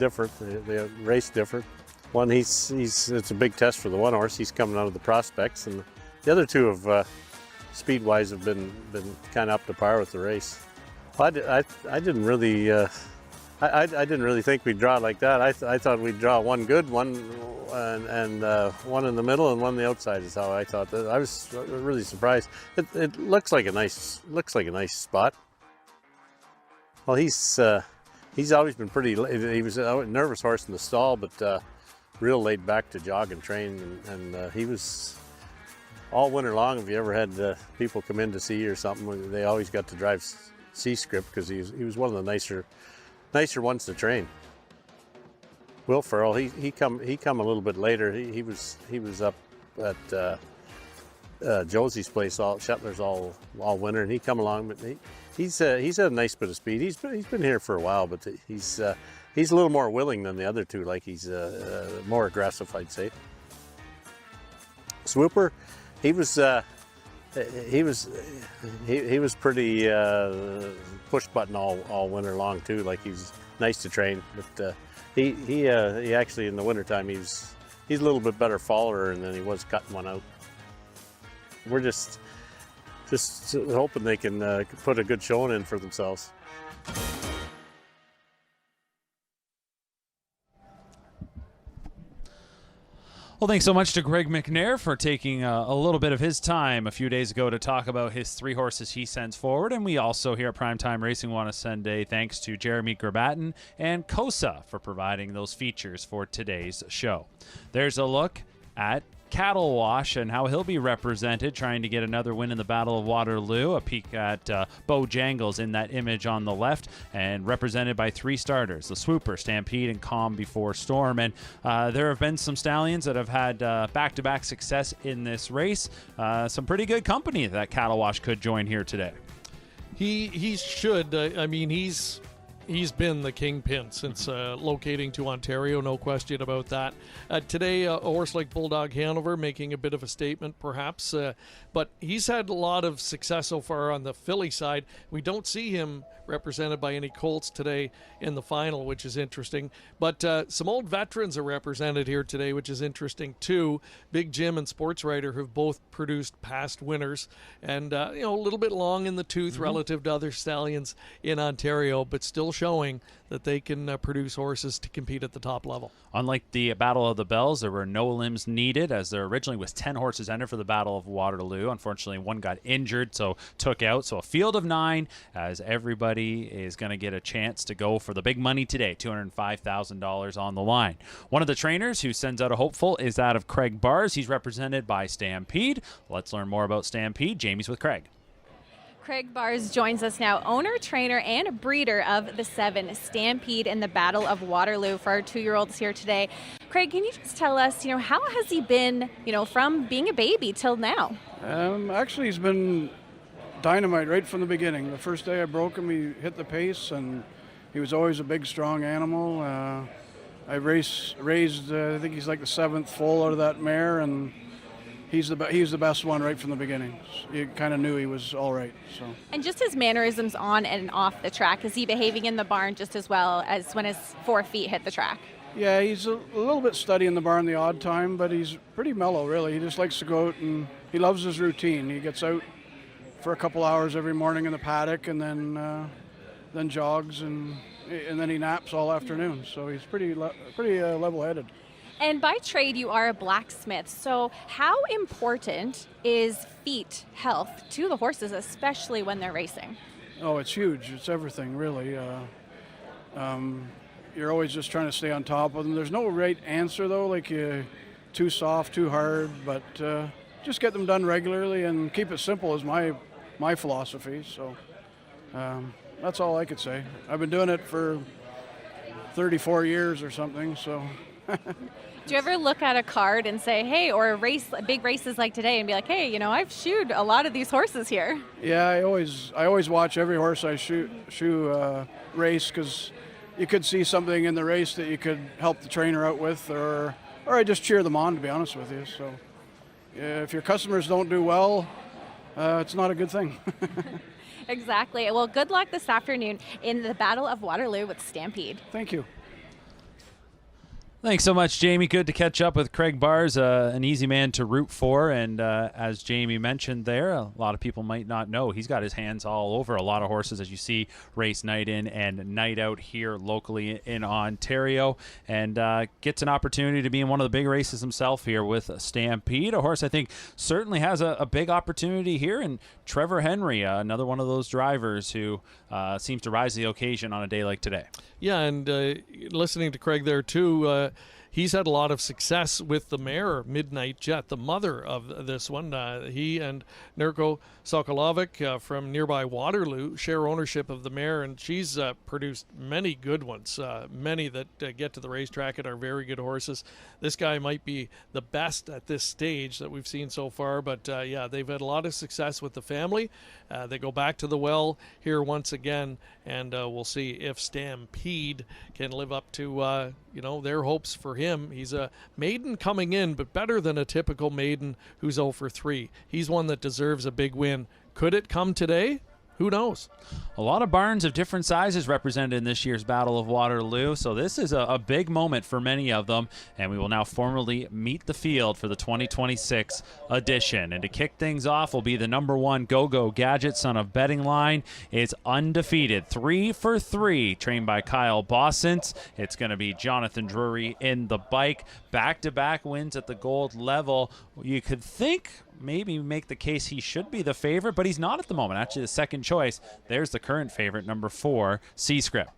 different. They race different. One, it's a big test for the one horse. He's coming out of the prospects, and the other 2 have speed-wise have been kind of up to par with the race. Well, I didn't really I didn't really think we'd draw like that. I thought we'd draw one good one and one in the middle and one on the outside is how I thought. I was really surprised. It looks like a nice spot. Well, he's always been pretty. He was a nervous horse in the stall, but real laid back to jog and train, and he was all winter long. If you ever had people come in to see you or something, they always got to drive C-Script because he was one of the nicer ones to train. Will Ferrell, he come a little bit later. He was up at Josie's place, Shetler's all winter, and he come along. But he's had a nice bit of speed. He's been here for a while, but he's a little more willing than the other 2. Like he's more aggressive, I'd say. Swooper, he was pretty push button all winter long too. Like he's nice to train, but he actually in the wintertime he's a little bit better follower, and then he was cutting one out. We're just hoping they can put a good showing in for themselves. Well, thanks so much to Greg McNair for taking a little bit of his time a few days ago to talk about his 3 horses he sends forward. And we also here at PrimeTime Racing want to send a thanks to Jeremy Grabatin and Kosa for providing those features for today's show. There's a look at Cattle Wash and how he'll be represented, trying to get another win in the Battle of Waterloo. A peek at Bojangles in that image on the left, and represented by 3 starters: the Swooper, Stampede, and Calm Before Storm. And there have been some stallions that have had back-to-back success in this race. Some pretty good company that Cattle Wash could join here today. He should. I mean, he's been the kingpin since locating to Ontario, no question about that. Today, a horse like Bulldog Hanover making a bit of a statement, perhaps, but he's had a lot of success so far on the filly side. We don't see him represented by any colts today in the final, which is interesting. But some old veterans are represented here today, which is interesting too. Big Jim and Sports Writer have both produced past winners, and a little bit long in the tooth relative to other stallions in Ontario, but still showing that they can produce horses to compete at the top level. Unlike the Battle of the Bells, there were no limbs needed, as there originally was 10 horses entered for the Battle of Waterloo. Unfortunately, one got injured, so took out. So a field of 9, as everybody is going to get a chance to go for the big money today, $205,000 on the line. One of the trainers who sends out a hopeful is that of Craig Bars. He's represented by Stampede. Let's learn more about Stampede. Jamie's with Craig. Craig Bars joins us now, owner, trainer, and breeder of the 7 Stampede in the Battle of Waterloo for our 2-year-olds here today. Craig, can you just tell us, how has he been, from being a baby till now? Actually, he's been dynamite right from the beginning. The first day I broke him, he hit the pace, and he was always a big, strong animal. I raised, I think he's like the 7th foal out of that mare, and he's the best one right from the beginning. You kind of knew he was all right. So. And just his mannerisms on and off the track, is he behaving in the barn just as well as when his 4 feet hit the track? Yeah, he's a little bit steady in the barn the odd time, but he's pretty mellow, really. He just likes to go out, and he loves his routine. He gets out for a couple hours every morning in the paddock, and then jogs, and then he naps all afternoon. So he's pretty level-headed. And by trade, you are a blacksmith. So how important is feet health to the horses, especially when they're racing? Oh, it's huge. It's everything, really. You're always just trying to stay on top of them. There's no right answer, though, like too soft, too hard, but just get them done regularly and keep it simple is my philosophy. So that's all I could say. I've been doing it for 34 years or something, so... Do you ever look at a card and say, hey, or big races like today and be like, hey, I've shoed a lot of these horses here? Yeah, I always watch every horse I shoe race, because you could see something in the race that you could help the trainer out with, or I just cheer them on, to be honest with you. So if your customers don't do well, it's not a good thing. Exactly. Well, good luck this afternoon in the Battle of Waterloo with Stampede. Thank you. Thanks so much, Jamie. Good to catch up with Craig Bars, an easy man to root for. And as Jamie mentioned there, a lot of people might not know, he's got his hands all over a lot of horses, as you see race night in and night out here locally in Ontario, and gets an opportunity to be in one of the big races himself here with Stampede, a horse I think certainly has a big opportunity here. And Trevor Henry, another one of those drivers who seems to rise to the occasion on a day like today. Yeah, and listening to Craig there too, he's had a lot of success with the mare Midnight Jet, the mother of this one. He and Nurko Sokolovic from nearby Waterloo share ownership of the mare, and she's produced many good ones, many that get to the racetrack and are very good horses. This guy might be the best at this stage that we've seen so far, but yeah, they've had a lot of success with the family. They go back to the well here once again, and we'll see if Stampede can live up to their hopes for him. He's a maiden coming in, but better than a typical maiden who's 0 for 3. He's one that deserves a big win. Could it come today? Who knows? A lot of barns of different sizes represented in this year's Battle of Waterloo, so this is a big moment for many of them, and we will now formally meet the field for the 2026 edition. And to kick things off will be the number 1 Go-Go Gadget, son of Betting Line. It's undefeated, 3 for 3, trained by Kyle Bossens. It's going to be Jonathan Drury in the bike. Back-to-back wins at the gold level. You could think maybe make the case he should be the favorite, but he's not at the moment. Actually, the second choice. There's the current favorite, number 4, C-Script.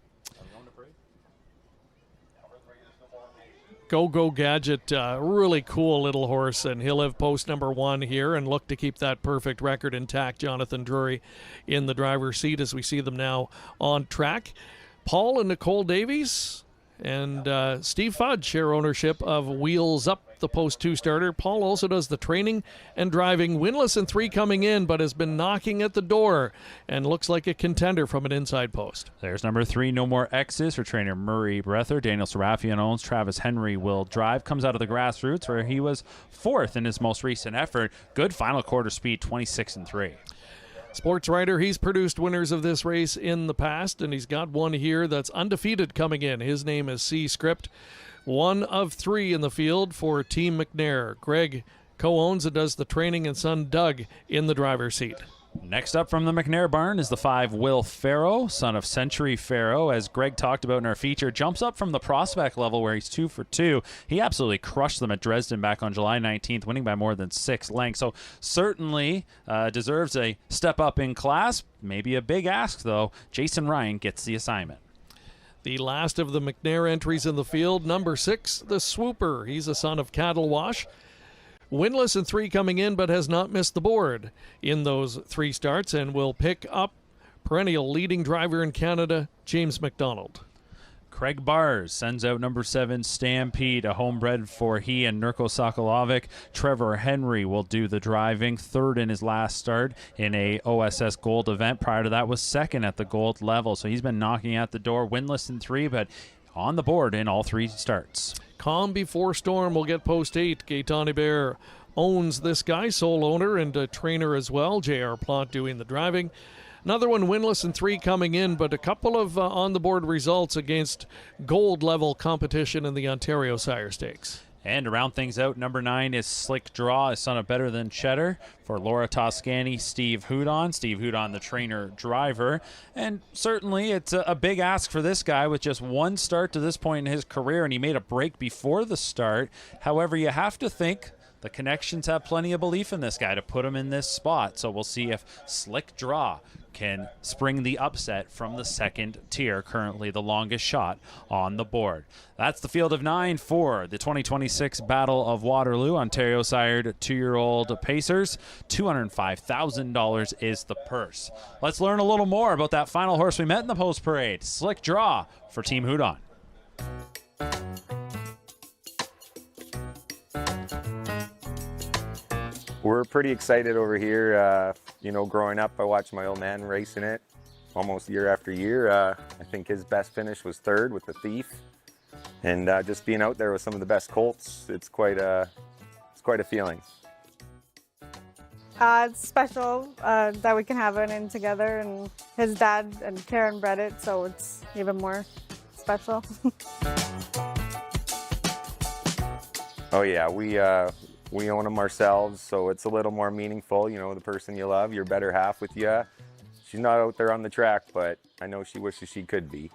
Go-Go Gadget, really cool little horse, and he'll have post number 1 here and look to keep that perfect record intact. Jonathan Drury in the driver's seat as we see them now on track. Paul and Nicole Davies and Steve Fudge share ownership of Wheels Up, the post 2 starter. Paul also does the training and driving, winless in 3 coming in, but has been knocking at the door and looks like a contender from an inside post. There's number 3, No More X's, for trainer Murray Breather. Daniel Serafian owns. Travis Henry will drive. Comes out of the grassroots where he was 4th in his most recent effort. Good final quarter speed, 26-3. Sports writer, he's produced winners of this race in the past, and he's got one here that's undefeated coming in. His name is C-Script. 1 of 3 in the field for Team McNair. Greg co-owns and does the training, and son Doug in the driver's seat. Next up from the McNair barn is the 5 Will Farrow, son of Century Farrow. As Greg talked about in our feature, jumps up from the prospect level where he's 2 for 2. He absolutely crushed them at Dresden back on July 19th, winning by more than 6 lengths. So certainly deserves a step up in class. Maybe a big ask, though. Jason Ryan gets the assignment. The last of the McNair entries in the field, number 6, the Swooper. He's a son of Cattle Wash. Winless in 3 coming in, but has not missed the board in those 3 starts, and will pick up perennial leading driver in Canada, James McDonald. Craig Bars sends out number 7 Stampede, a homebred for he and Nurko Sokolovic. Trevor Henry will do the driving, 3rd in his last start in a OSS Gold event. Prior to that was 2nd at the Gold level, so he's been knocking at the door, winless in 3, but on the board in all 3 starts. Calm Before Storm will get post 8. Gaetan Hébert owns this guy, sole owner and a trainer as well. J.R. Plante doing the driving. Another one winless in 3 coming in, but a couple of on-the-board results against gold-level competition in the Ontario Sire Stakes. And to round things out, number 9 is Slick Draw, a son of Better Than Cheddar. For Laura Toscani, Steve Houdon. Steve Houdon, the trainer-driver. And certainly it's a big ask for this guy with just 1 start to this point in his career, and he made a break before the start. However, you have to think the connections have plenty of belief in this guy to put him in this spot. So we'll see if Slick Draw can spring the upset from the 2nd tier, currently the longest shot on the board. That's the field of 9 for the 2026 Battle of Waterloo. Ontario sired 2-year-old Pacers. $205,000 is the purse. Let's learn a little more about that final horse we met in the post parade. Slick Draw for Team Houdon. We're pretty excited over here. Growing up, I watched my old man racing it almost year after year. I think his best finish was 3rd with the Thief. And just being out there with some of the best colts, it's quite a feeling. It's special that we can have it in together, and his dad and Karen bred it, so it's even more special. Oh yeah, we own them ourselves, so it's a little more meaningful. The person you love, your better half with you. She's not out there on the track, but I know she wishes she could be.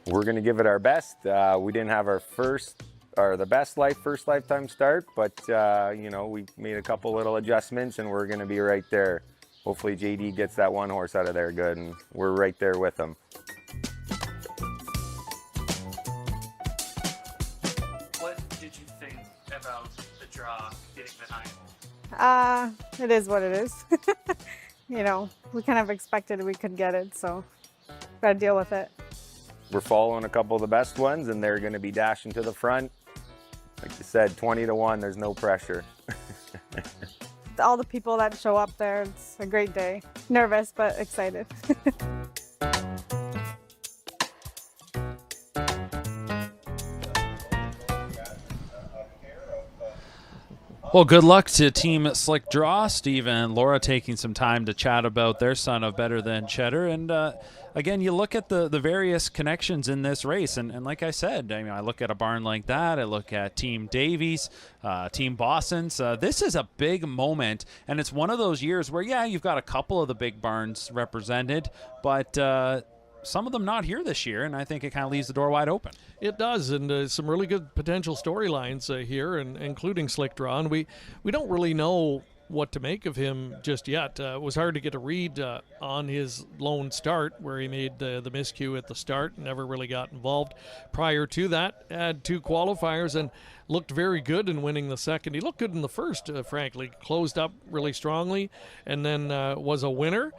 We're gonna give it our best. We didn't have our first lifetime start, but we made a couple little adjustments, and we're gonna be right there. Hopefully JD gets that 1 horse out of there good, and we're right there with him. It is what it is. We kind of expected we could get it, so gotta deal with it. We're following a couple of the best ones, and they're going to be dashing to the front. Like you said, 20-1, there's no pressure. All the people that show up there, it's a great day. Nervous, but excited. Well, good luck to Team Slick Draw. Steve and Laura taking some time to chat about their son of Better Than Cheddar. And again, you look at the various connections in this race. And like I said, I look at a barn like that. I look at Team Davies, Team Boston's. This is a big moment. And it's one of those years where, yeah, you've got a couple of the big barns represented. But some of them not here this year, and I think it kind of leaves the door wide open. It does, and some really good potential storylines here, and including Slick Draw. And we don't really know what to make of him just yet. It was hard to get a read on his lone start, where he made the miscue at the start, never really got involved. Prior to that, had 2 qualifiers and looked very good in winning the second. He looked good in the first, frankly. Closed up really strongly, and then was a winner.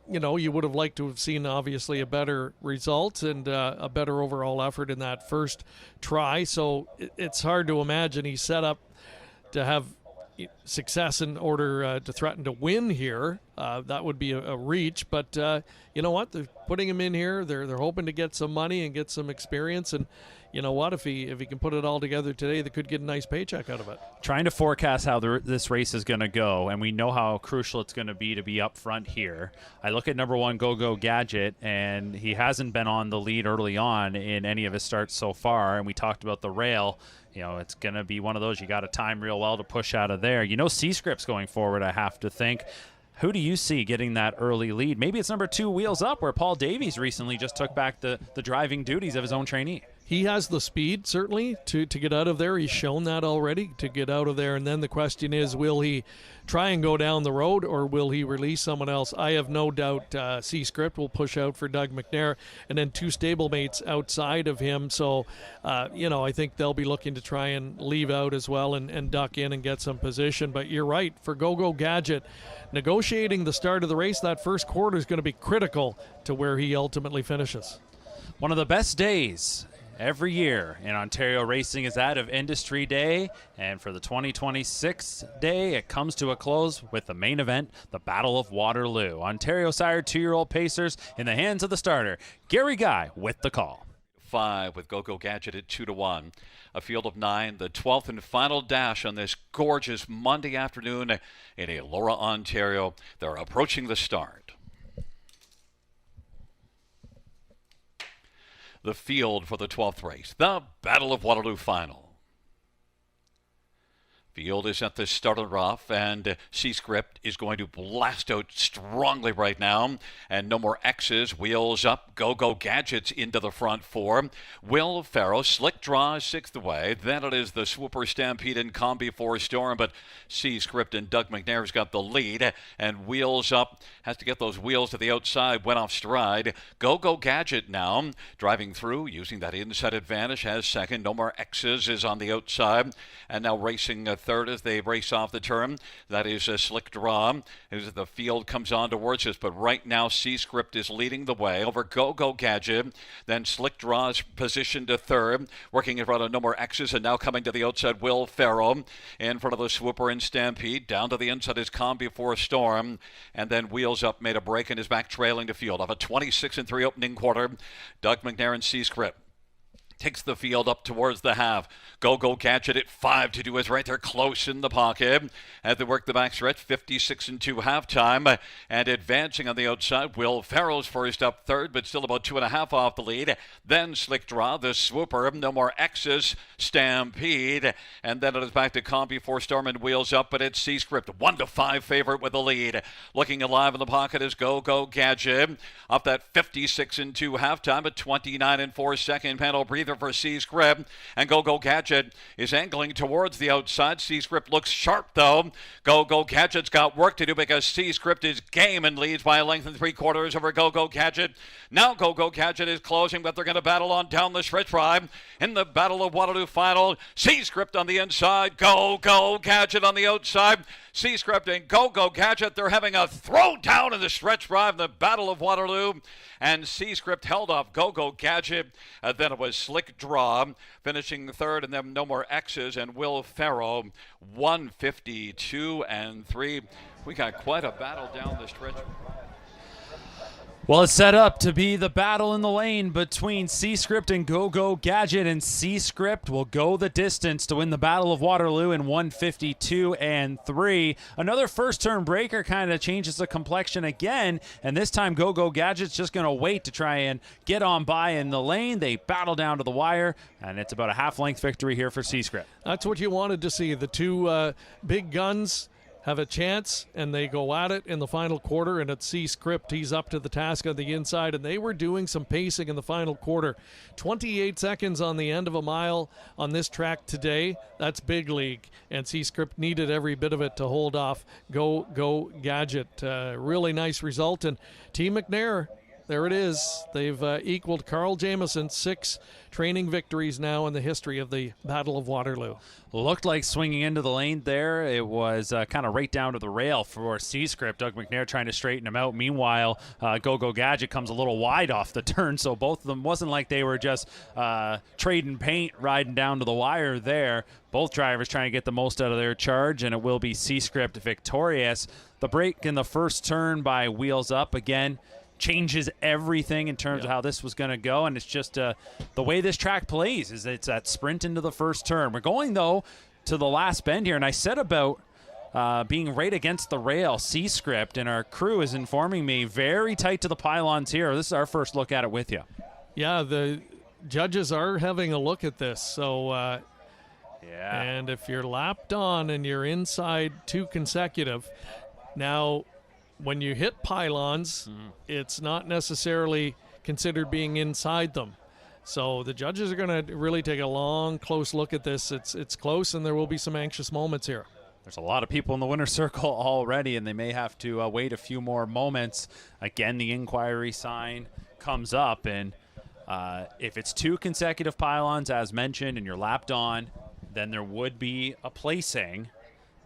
You would have liked to have seen, obviously, a better result and a better overall effort in that first try. So it's hard to imagine he's set up to have success in order to threaten to win here. That would be a reach, but you know what? They're putting him in here. They're hoping to get some money and get some experience, and you know what, if he can put it all together today, they could get a nice paycheck out of it. Trying to forecast how this race is going to go, and we know how crucial it's going to be up front here. I look at number 1, Go Gadget, and he hasn't been on the lead early on in any of his starts so far, and we talked about the rail. You know, it's going to be one of those you got to time real well to push out of there. You know, C-Script's going forward, I have to think. Who do you see getting that early lead? Maybe it's number 2, Wheels Up, where Paul Davies recently just took back the driving duties of his own trainee. He has the speed, certainly, to get out of there. He's shown that already, to get out of there. And then the question is, will he try and go down the road, or will he release someone else? I have no doubt C-Script will push out for Doug McNair, and then 2 stablemates outside of him. So, I think they'll be looking to try and leave out as well and duck in and get some position. But you're right, for Go Gadget, negotiating the start of the race, that first quarter is going to be critical to where he ultimately finishes. One of the best days every year in Ontario racing is that of Industry Day, and for the 2026 day, it comes to a close with the main event, the Battle of Waterloo. Ontario-sired 2-year-old Pacers in the hands of the starter, Gary Guy, with the call. 5 with Go Gadget at 2-1. A field of 9, the 12th and final dash on this gorgeous Monday afternoon in Elora, Ontario. They're approaching the start. The field for the 12th race, the Battle of Waterloo final. Field is at the starter off, and C-Script is going to blast out strongly right now. And no more X's. Wheels Up. Go Gadgets into the front 4. Will Farrow. Slick Draw 6th away. Then it is the Swooper Stampede and Combi 4 Storm. But C-Script and Doug McNair's got the lead. And Wheels Up has to get those wheels to the outside. Went off stride. Go Gadget now. Driving through, using that inside advantage. Has second. No more X's is on the outside. And now racing third as they race off the turn. That is a Slick Draw as the field comes on towards us. But right now, C-Script is leading the way over Go Gadget. Then Slick Draw is positioned to third, working in front of No More X's, and now coming to the outside, Will Farrow in front of the Swooper and Stampede. Down to the inside is Combi 4 Storm, and then Wheels Up made a break and is back trailing the field. Off a 26-3 opening quarter, Doug McNair and C-Script takes the field up towards the half. Go Gadget at 5-2 is right there close in the pocket as they work the backstretch. 56-2 halftime, and advancing on the outside. Will Farrow's first up third, but still about 2.5 off the lead. Then Slick Draw, the Swooper, No More X's, Stampede, and then it is back to Combi 4 Storm and Wheels Up, but it's C-Script 1-5 favorite with the lead. Looking alive in the pocket is Go Gadget up that 56-2 halftime at 29-4 second panel breather for C-Script, and Go Gadget is angling towards the outside. C-Script looks sharp though. Go Gadget's got work to do because C-Script is game and leads by a length and 3/4 over Go Gadget. Now Go Gadget is closing, but they're going to battle on down the stretch drive in the Battle of Waterloo final. C-Script on the inside, Go Gadget on the outside. C-Script and Go Gadget, they're having a throwdown in the stretch drive in the Battle of Waterloo, and C-Script held off Go Gadget. Then it was Slick Draw finishing third, and then No More X's and Will Farrow 152-3. We got quite a battle down the stretch. Well, it's set up to be the battle in the lane between C-Script and Go Gadget, and C-Script will go the distance to win the Battle of Waterloo in 152-3. Another first turn breaker kind of changes the complexion again, and this time Go Gadget's just going to wait to try and get on by in the lane. They battle down to the wire, and it's about a half-length victory here for C-Script. That's what you wanted to see. The two big guns have a chance, and they go at it in the final quarter, and at C-Script, he's up to the task on the inside, and they were doing some pacing in the final quarter. 28 seconds on the end of a mile on this track today. That's big league, and C-Script needed every bit of it to hold off Go Gadget. Really nice result, and Team McNair, there it is. They've equaled Carl Jamieson, 6 training victories now in the history of the Battle of Waterloo. Looked like swinging into the lane there. It was kind of right down to the rail for C-Script. Doug McNair trying to straighten him out. Meanwhile, Go Gadget comes a little wide off the turn, so both of them wasn't like they were just trading paint riding down to the wire there. Both drivers trying to get the most out of their charge, and it will be C-Script victorious. The break in the first turn by Wheels Up again. changes everything in terms of how this was going to go. And it's just the way this track plays is it's that sprint into the first turn. We're going, though, to the last bend here. And I said about being right against the rail, C-script, and our crew is informing me very tight to the pylons here. This is our first look at it with you. Yeah, the judges are having a look at this. So, yeah. And if you're lapped on and you're inside 2 consecutive, now when you hit pylons, it's not necessarily considered being inside them. So the judges are going to really take a long, close look at this. It's close, and there will be some anxious moments here. There's a lot of people in the winner's circle already, and they may have to wait a few more moments. Again, the inquiry sign comes up, and if it's 2 consecutive pylons, as mentioned, and you're lapped on, then there would be a placing.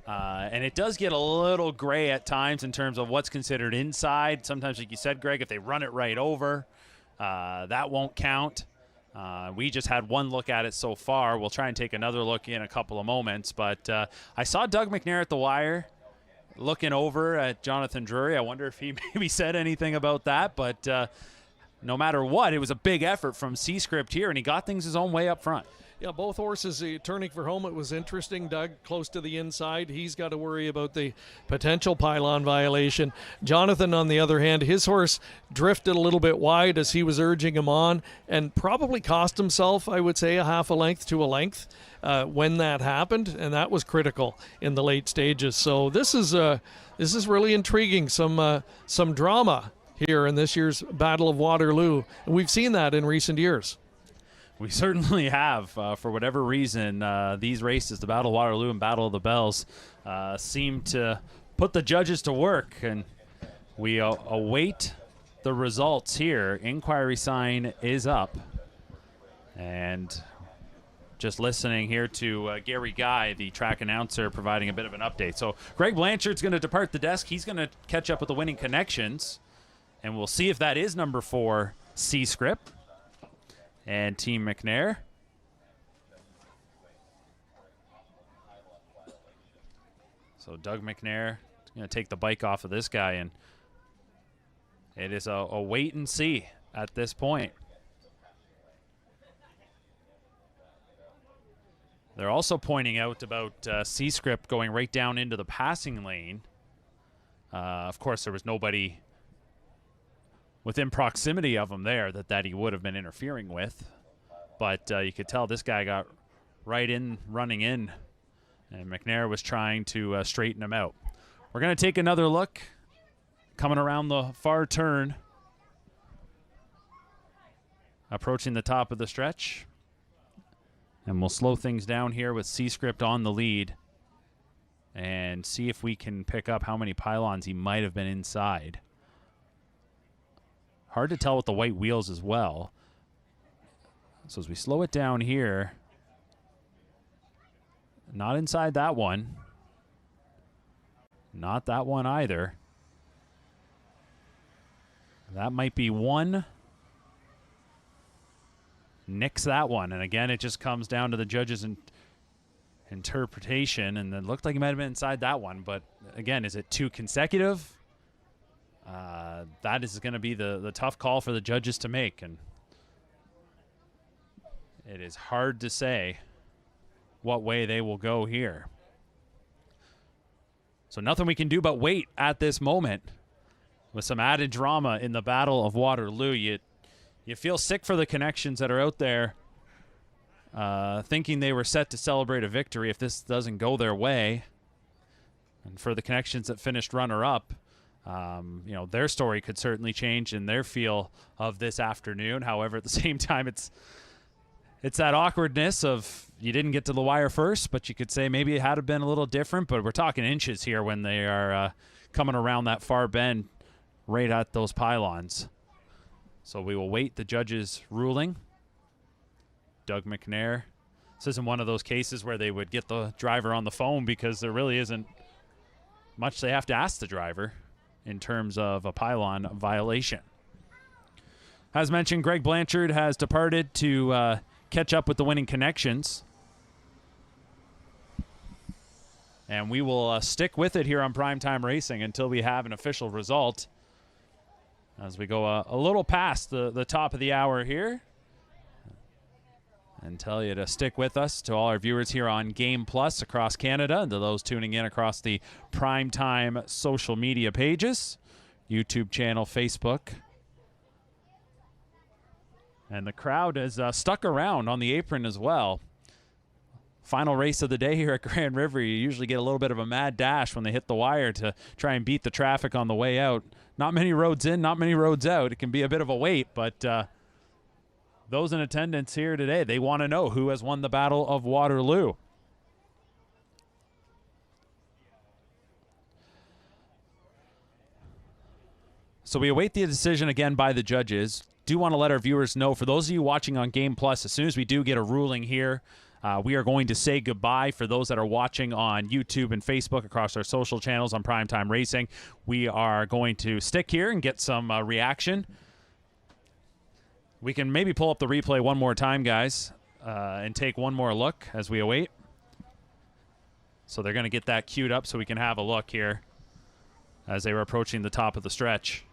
And it does get a little gray at times in terms of what's considered inside. Sometimes, like you said, Greg, if they run it right over, that won't count. We just had one look at it so far. We'll try and take another look in a couple of moments. But I saw Doug McNair at the wire looking over at Jonathan Drury. I wonder if he maybe said anything about that. But no matter what, it was a big effort from C-Script here, and he got things his own way up front. Yeah, both horses turning for home. It was interesting. Doug close to the inside. He's got to worry about the potential pylon violation. Jonathan, on the other hand, his horse drifted a little bit wide as he was urging him on and probably cost himself, I would say, a half a length to a length when that happened, and that was critical in the late stages. So this is really intriguing. Some drama here in this year's Battle of Waterloo, and we've seen that in recent years. We certainly have. For whatever reason, these races, the Battle of Waterloo and Battle of the Bells, seem to put the judges to work, and we await the results here. Inquiry sign is up, and just listening here to Gary Guy, the track announcer, providing a bit of an update. So Greg Blanchard's going to depart the desk. He's going to catch up with the winning connections, and we'll see if that is number 4, C-Script. And Team McNair. So Doug McNair is going to take the bike off of this guy, and it is a wait and see at this point. They're also pointing out about C-Script going right down into the passing lane. Of course, there was nobody within proximity of him there that he would have been interfering with. But you could tell this guy got right in, running in, and McNair was trying to straighten him out. We're going to take another look, coming around the far turn, approaching the top of the stretch. And we'll slow things down here with C-Script on the lead and see if we can pick up how many pylons he might have been inside. Hard to tell with the white wheels as well. So as we slow it down here, not inside that one. Not that one either. That might be one. Nix that one. And again, it just comes down to the judges' interpretation. And it looked like he might have been inside that one. But again, is it 2 consecutive? That is going to be the tough call for the judges to make, and it is hard to say what way they will go here. So nothing we can do but wait at this moment with some added drama in the Battle of Waterloo. You feel sick for the connections that are out there thinking they were set to celebrate a victory if this doesn't go their way, and for the connections that finished runner-up, their story could certainly change in their feel of this afternoon. However, at the same time, it's that awkwardness of you didn't get to the wire first, but you could say maybe it had been a little different. But we're talking inches here when they are coming around that far bend right at those pylons. So we will wait the judges' ruling. Doug McNair. This isn't one of those cases where they would get the driver on the phone because there really isn't much they have to ask the driver in terms of a pylon violation. As mentioned, Greg Blanchard has departed to catch up with the winning connections. And we will stick with it here on Primetime Racing until we have an official result. as we go a little past the top of the hour here. And tell you to stick with us, to all our viewers here on Game Plus across Canada, and to those tuning in across the PrimeTime social media pages, YouTube channel, Facebook. And the crowd is stuck around on the apron as well. Final race of the day here at Grand River. You usually get a little bit of a mad dash when they hit the wire to try and beat the traffic on the way out. Not many roads in, not many roads out. It can be a bit of a wait, but those in attendance here today, they want to know who has won the Battle of Waterloo. So we await the decision again by the judges. Do want to let our viewers know, for those of you watching on Game Plus, as soon as we do get a ruling here, we are going to say goodbye. For those that are watching on YouTube and Facebook across our social channels on PrimeTime Racing, we are going to stick here and get some reaction. We can maybe pull up the replay one more time, guys, and take one more look as we await. So they're going to get that queued up so we can have a look here as they were approaching the top of the stretch.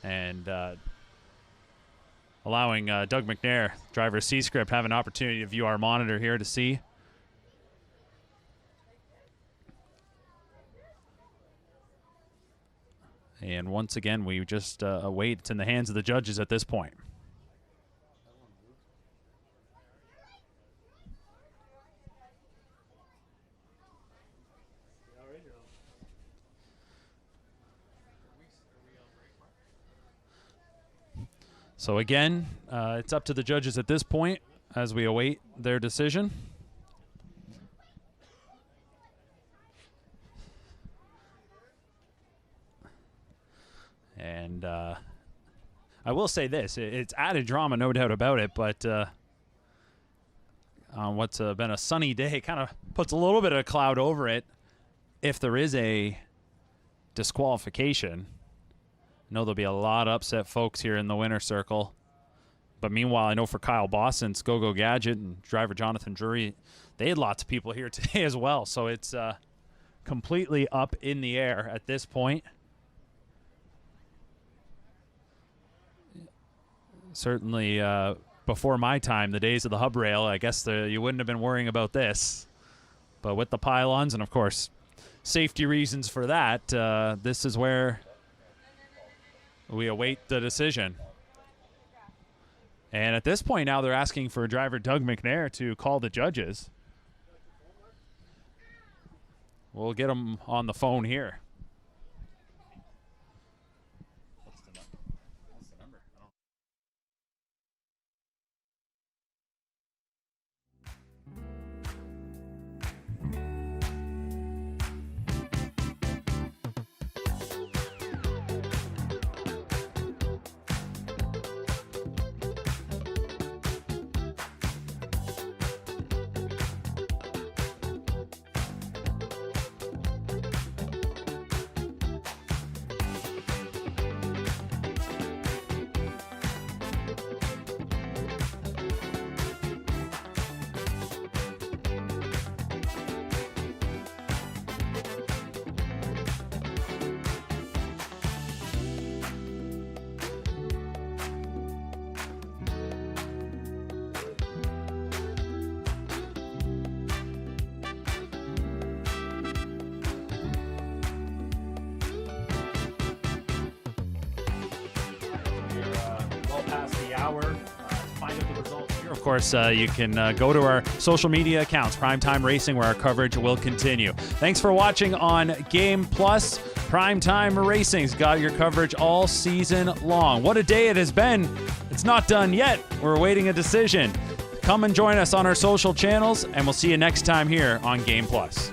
And allowing Doug McNair, driver C-Script, have an opportunity to view our monitor here to see. And once again, we just await. It's in the hands of the judges at this point. So again, it's up to the judges at this point as we await their decision. And I will say this, it's added drama, no doubt about it, but on what's been a sunny day, kind of puts a little bit of a cloud over it. If there is a disqualification, I know there'll be a lot of upset folks here in the winner's circle. But meanwhile, I know for Kyle Boston's Go-Go Gadget and driver Jonathan Drury, they had lots of people here today as well. So it's completely up in the air at this point. Certainly before my time, the days of the hub rail, I guess you wouldn't have been worrying about this. But with the pylons and, of course, safety reasons for that, this is where we await the decision. And at this point now, they're asking for driver Doug McNair to call the judges. We'll get him on the phone here. Of course, you can go to our social media accounts, PrimeTime Racing, where our coverage will continue. Thanks for watching on Game Plus. PrimeTime Racing's got your coverage all season long. What a day it has been. It's not done yet. We're awaiting a decision. Come and join us on our social channels, and we'll see you next time here on Game Plus.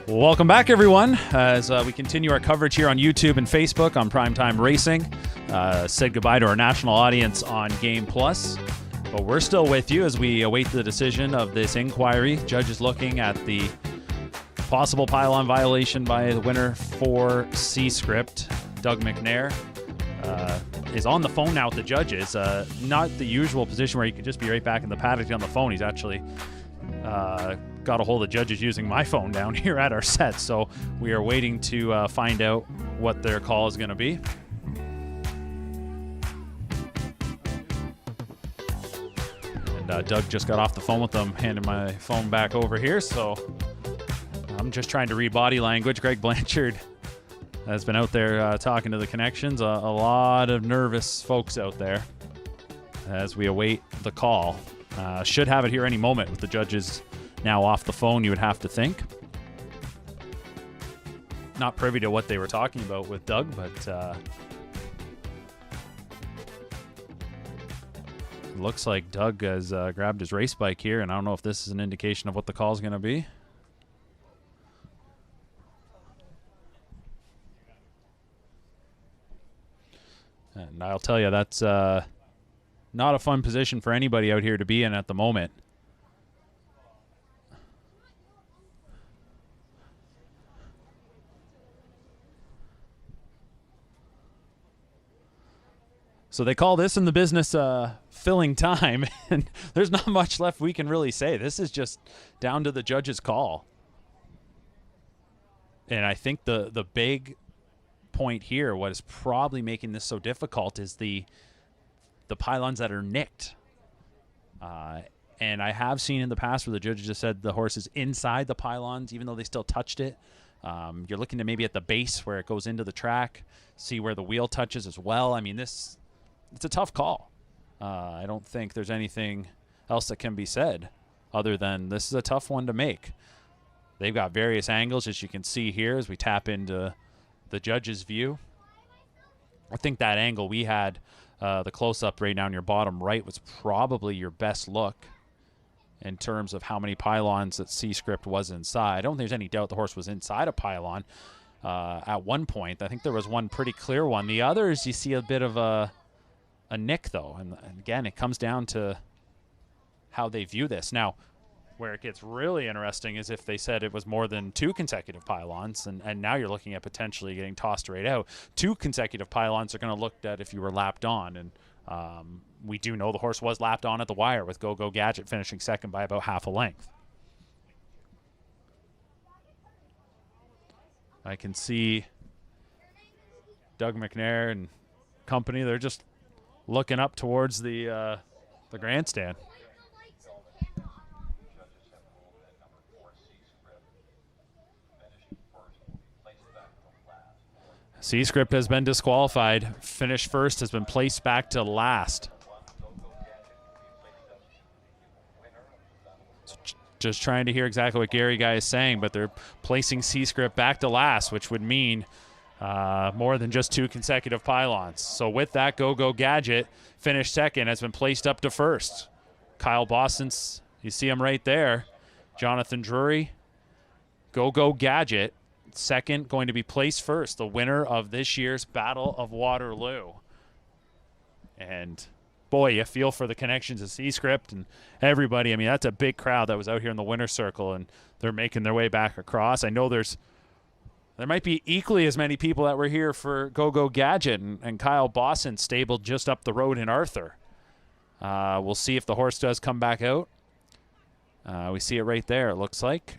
Welcome back, everyone, as we continue our coverage here on YouTube and Facebook on PrimeTime Racing. Said goodbye to our national audience on Game Plus, but we're still with you as we await the decision of this inquiry. Judges looking at the possible pylon violation by the winner for C-Script. Doug McNair is on the phone now with the judges. Not the usual position where you could just be right back in the paddock on the phone. He's actually got a hold of judges using my phone down here at our set, so we are waiting to find out what their call is going to be. And Doug just got off the phone with them, handing my phone back over here, so I'm just trying to read body language. Greg Blanchard has been out there talking to the connections. A lot of nervous folks out there as we await the call. Should have it here any moment with the judges now off the phone, you would have to think. Not privy to what they were talking about with Doug, but looks like Doug has grabbed his race bike here, and I don't know if this is an indication of what the call is going to be. And I'll tell you, that's not a fun position for anybody out here to be in at the moment. So they call this in the business filling time, and there's not much left we can really say. This is just down to the judge's call. And I think the big point here, what is probably making this so difficult, is the pylons that are nicked. And I have seen in the past where the judges just said the horse is inside the pylons, even though they still touched it. You're looking to maybe at the base where it goes into the track, see where the wheel touches as well. I mean, it's a tough call. I don't think there's anything else that can be said other than this is a tough one to make. They've got various angles, as you can see here, as we tap into the judge's view. I think that angle we had, the close-up right now in your bottom right, was probably your best look in terms of how many pylons that C-Script was inside. I don't think there's any doubt the horse was inside a pylon at one point. I think there was one pretty clear one. The others, you see a bit of a nick, though. And again, it comes down to how they view this. Now, where it gets really interesting is if they said it was more than 2 consecutive pylons, and now you're looking at potentially getting tossed right out. 2 consecutive pylons are going to look at if you were lapped on, and we do know the horse was lapped on at the wire with Go Go Gadget finishing second by about half a length. I can see Doug McNair and company, they're just looking up towards the grandstand. C-Script has been disqualified. Finished first, has been placed back to last. So just trying to hear exactly what Gary Guy is saying, but they're placing C-Script back to last, which would mean more than just 2 consecutive pylons. So with that, Go Go Gadget finished second, has been placed up to first. Kyle Boston's, you see him right there. Jonathan Drury, Go Go Gadget, second, going to be placed first, the winner of this year's Battle of Waterloo. And boy, you feel for the connections of C-Script and everybody. I mean, that's a big crowd that was out here in the winner's circle, and they're making their way back across. I know there might be equally as many people that were here for Go Go Gadget and Kyle Boston, stabled just up the road in Arthur. We'll see if the horse does come back out. We see it right there, it looks like.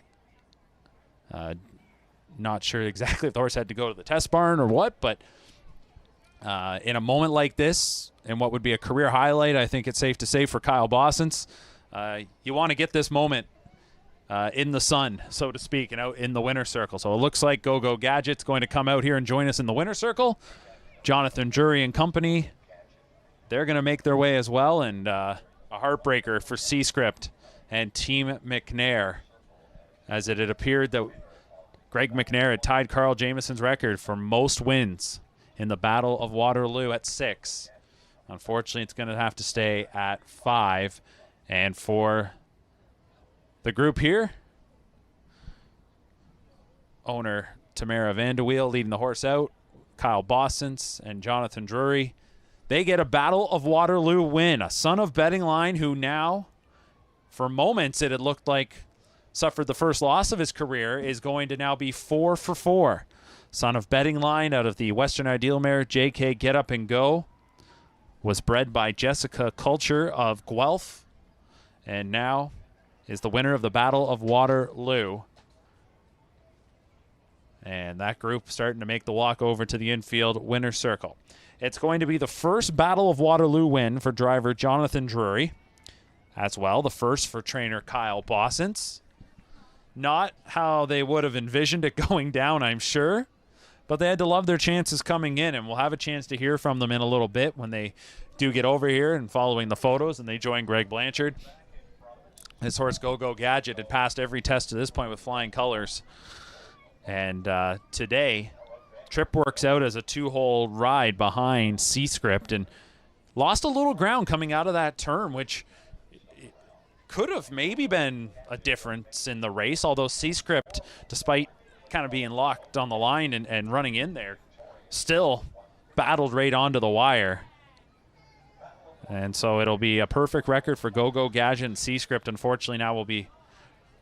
Not sure exactly if the horse had to go to the test barn or what, but in a moment like this, and what would be a career highlight, I think it's safe to say for Kyle Boston's, you want to get this moment in the sun, so to speak, and out in the winner's circle. So it looks like Go Go Gadget's going to come out here and join us in the winner's circle. Jonathan Drury and company, they're going to make their way as well, and a heartbreaker for C-Script and Team McNair, as it had appeared that Greg McNair had tied Carl Jamieson's record for most wins in the Battle of Waterloo at 6. Unfortunately, it's going to have to stay at 5. And for the group here, owner Tamara Vanderweel leading the horse out. Kyle Bossens and Jonathan Drury. They get a Battle of Waterloo win. A son of Betting Line who now, for moments it had looked like suffered the first loss of his career, is going to now be 4 for 4. Son of Betting Line out of the Western Ideal mare JK Get Up and Go. Was bred by Jessica Culture of Guelph. And now is the winner of the Battle of Waterloo. And that group starting to make the walk over to the infield winner's circle. It's going to be the first Battle of Waterloo win for driver Jonathan Drury. As well, the first for trainer Kyle Bossens. Not how they would have envisioned it going down, I'm sure. But they had to love their chances coming in, and we'll have a chance to hear from them in a little bit when they do get over here and following the photos, and they join Greg Blanchard. His horse, Go-Go Gadget, had passed every test to this point with flying colors. And today, Trip works out as a 2-hole ride behind C-Script and lost a little ground coming out of that turn, which could have maybe been a difference in the race, although C-Script, despite kind of being locked on the line and running in there, still battled right onto the wire. And so it'll be a perfect record for Go-Go Gadget, and C-Script, unfortunately, now will be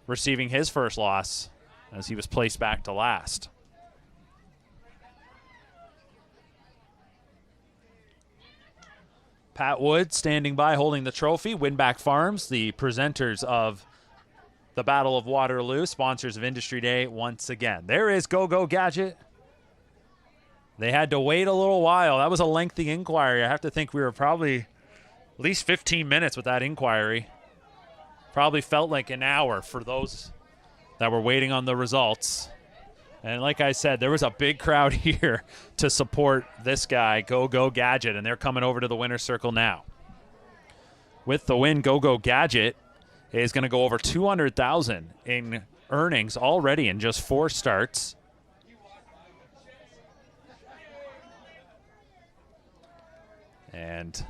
receiving his first loss as he was placed back to last. Pat Wood standing by holding the trophy. Winback Farms, the presenters of the Battle of Waterloo, sponsors of Industry Day once again. There is Go-Go Gadget. They had to wait a little while. That was a lengthy inquiry. I have to think we were probably at least 15 minutes with that inquiry. Probably felt like an hour for those that were waiting on the results. And like I said, there was a big crowd here to support this guy, Go-Go Gadget, and they're coming over to the winner's circle now. With the win, Go-Go Gadget is going to go over $200,000 in earnings already in just 4 starts. And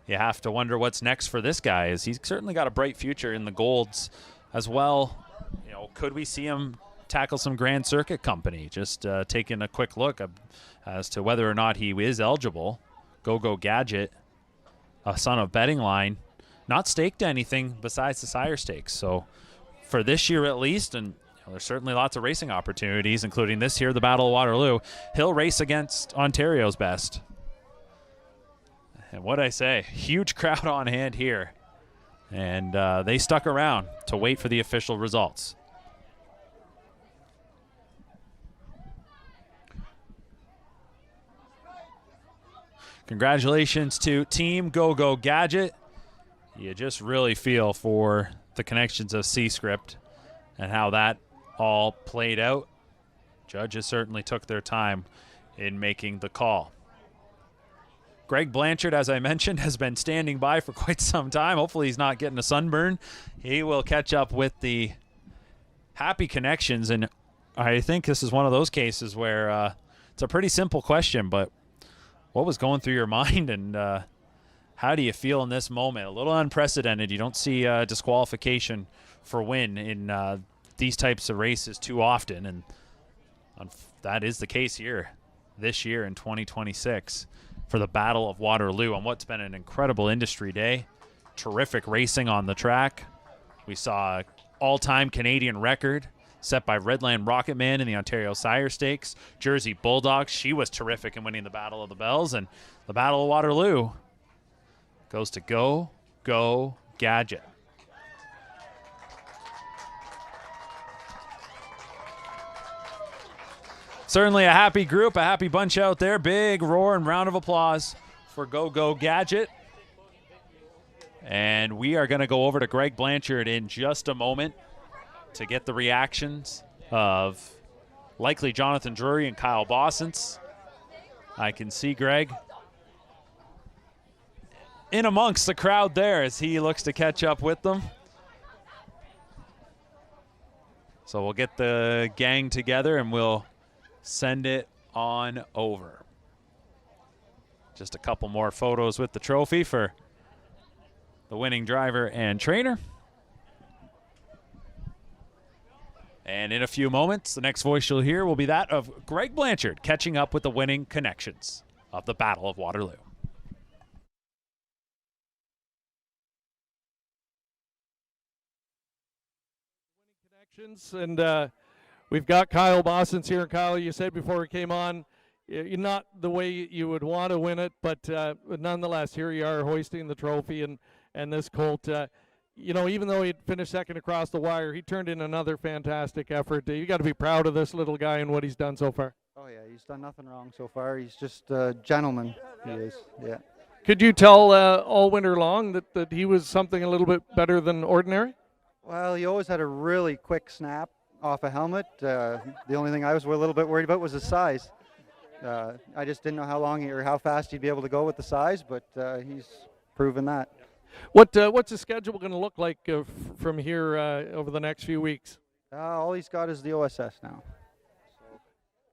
you have to wonder what's next for this guy, as he's certainly got a bright future in the Golds as well. You know, could we see him tackle some Grand Circuit company? Just taking a quick look as to whether or not he is eligible. Go-Go Gadget, a son of Betting Line, not staked anything besides the sire stakes. So for this year at least, and there's certainly lots of racing opportunities, including this here, the Battle of Waterloo, he'll race against Ontario's best. And what I say, huge crowd on hand here. And they stuck around to wait for the official results. Congratulations to Team Go-Go Gadget. You just really feel for the connections of C-Script and how that all played out. Judges certainly took their time in making the call. Greg Blanchard, as I mentioned, has been standing by for quite some time. Hopefully he's not getting a sunburn. He will catch up with the happy connections, and I think this is one of those cases where it's a pretty simple question, but what was going through your mind, and how do you feel in this moment? A little unprecedented. You don't see disqualification for win in these types of races too often, and that is the case here this year in 2026 for the Battle of Waterloo on what's been an incredible industry day. Terrific racing on the track. We saw an all-time Canadian record set by Redland Rocketman in the Ontario Sire Stakes. Jersey Bulldogs, she was terrific in winning the Battle of the Bells. And the Battle of Waterloo goes to Go-Go Gadget. Certainly a happy group, a happy bunch out there. Big roar and round of applause for Go-Go Gadget. And we are going to go over to Greg Blanchard in just a moment to get the reactions of likely Jonathan Drury and Kyle Bossens. I can see Greg in amongst the crowd there as he looks to catch up with them. So we'll get the gang together and we'll send it on over. Just a couple more photos with the trophy for the winning driver and trainer. And And in a few moments, the next voice you'll hear will be that of Greg Blanchard, catching up with the winning connections of the Battle of Waterloo. And we've got Kyle Bossens here. And Kyle, you said before we came on, you're not the way you would want to win it, but nonetheless, here you are hoisting the trophy, and this colt, even though he finished second across the wire, he turned in another fantastic effort. You got to be proud of this little guy and what he's done so far. Oh yeah, he's done nothing wrong so far. He's just a gentleman. He is. Yeah. Could you tell all winter long that he was something a little bit better than ordinary? Well, he always had a really quick snap off a helmet. The only thing I was a little bit worried about was his size. I just didn't know how long or how fast he'd be able to go with the size, but he's proven that. What's his schedule going to look like from here over the next few weeks? All he's got is the OSS now. So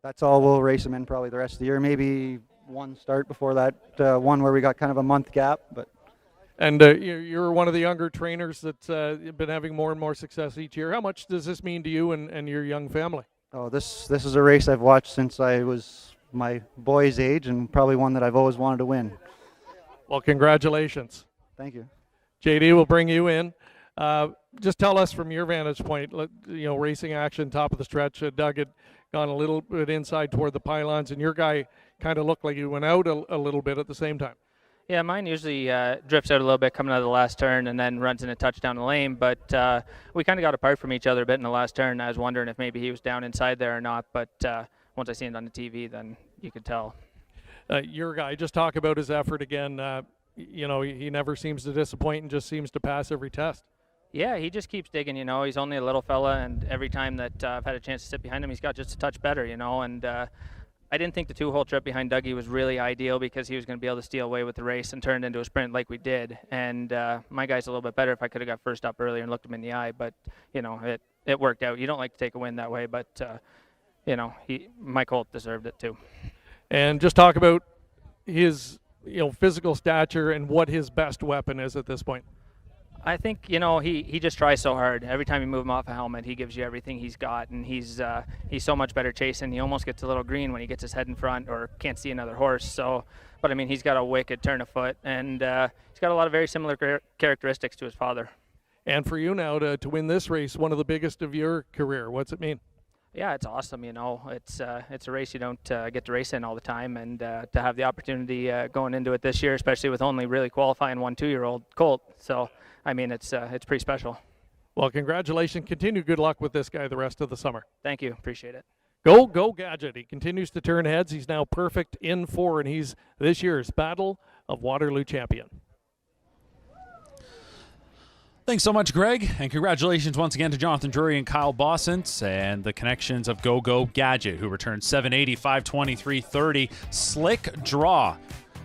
that's all we'll race him in probably the rest of the year. Maybe one start before that one where we got kind of a month gap, but. And you're one of the younger trainers that's been having more and more success each year. How much does this mean to you and your young family? Oh, this is a race I've watched since I was my boy's age, and probably one that I've always wanted to win. Well, congratulations. Thank you. JD will bring you in. Just tell us from your vantage point, racing action, top of the stretch. Doug had gone a little bit inside toward the pylons, and your guy kind of looked like he went out a little bit at the same time. Yeah, mine usually drifts out a little bit coming out of the last turn and then runs in a touch down the lane, but we kind of got apart from each other a bit in the last turn. I was wondering if maybe he was down inside there or not, but once I seen it on the TV, then you could tell. Your guy, just talk about his effort again. He never seems to disappoint and just seems to pass every test. Yeah, he just keeps digging, he's only a little fella, and every time that I've had a chance to sit behind him, he's got just a touch better, and I didn't think the two-hole trip behind Dougie was really ideal because he was going to be able to steal away with the race and turn it into a sprint like we did. And my guy's a little bit better if I could have got first up earlier and looked him in the eye. But, it worked out. You don't like to take a win that way, but, my colt deserved it too. And just talk about his, physical stature and what his best weapon is at this point. I think, he just tries so hard. Every time you move him off a helmet, he gives you everything he's got, and he's so much better chasing. He almost gets a little green when he gets his head in front or can't see another horse. So, but he's got a wicked turn of foot, and he's got a lot of very similar characteristics to his father. And for you now to win this race, one of the biggest of your career, what's it mean? Yeah, it's awesome. It's a race you don't get to race in all the time, and to have the opportunity going into it this year, especially with only really qualifying 1 2-year-old colt. So. It's pretty special. Well, congratulations. Continue good luck with this guy the rest of the summer. Thank you. Appreciate it. Go Gadget. He continues to turn heads. He's now perfect in 4, and he's this year's Battle of Waterloo champion. Thanks so much, Greg, and congratulations once again to Jonathan Drury and Kyle Bossens and the connections of Go Gadget, who returned 780, 520, 330. Slick Draw.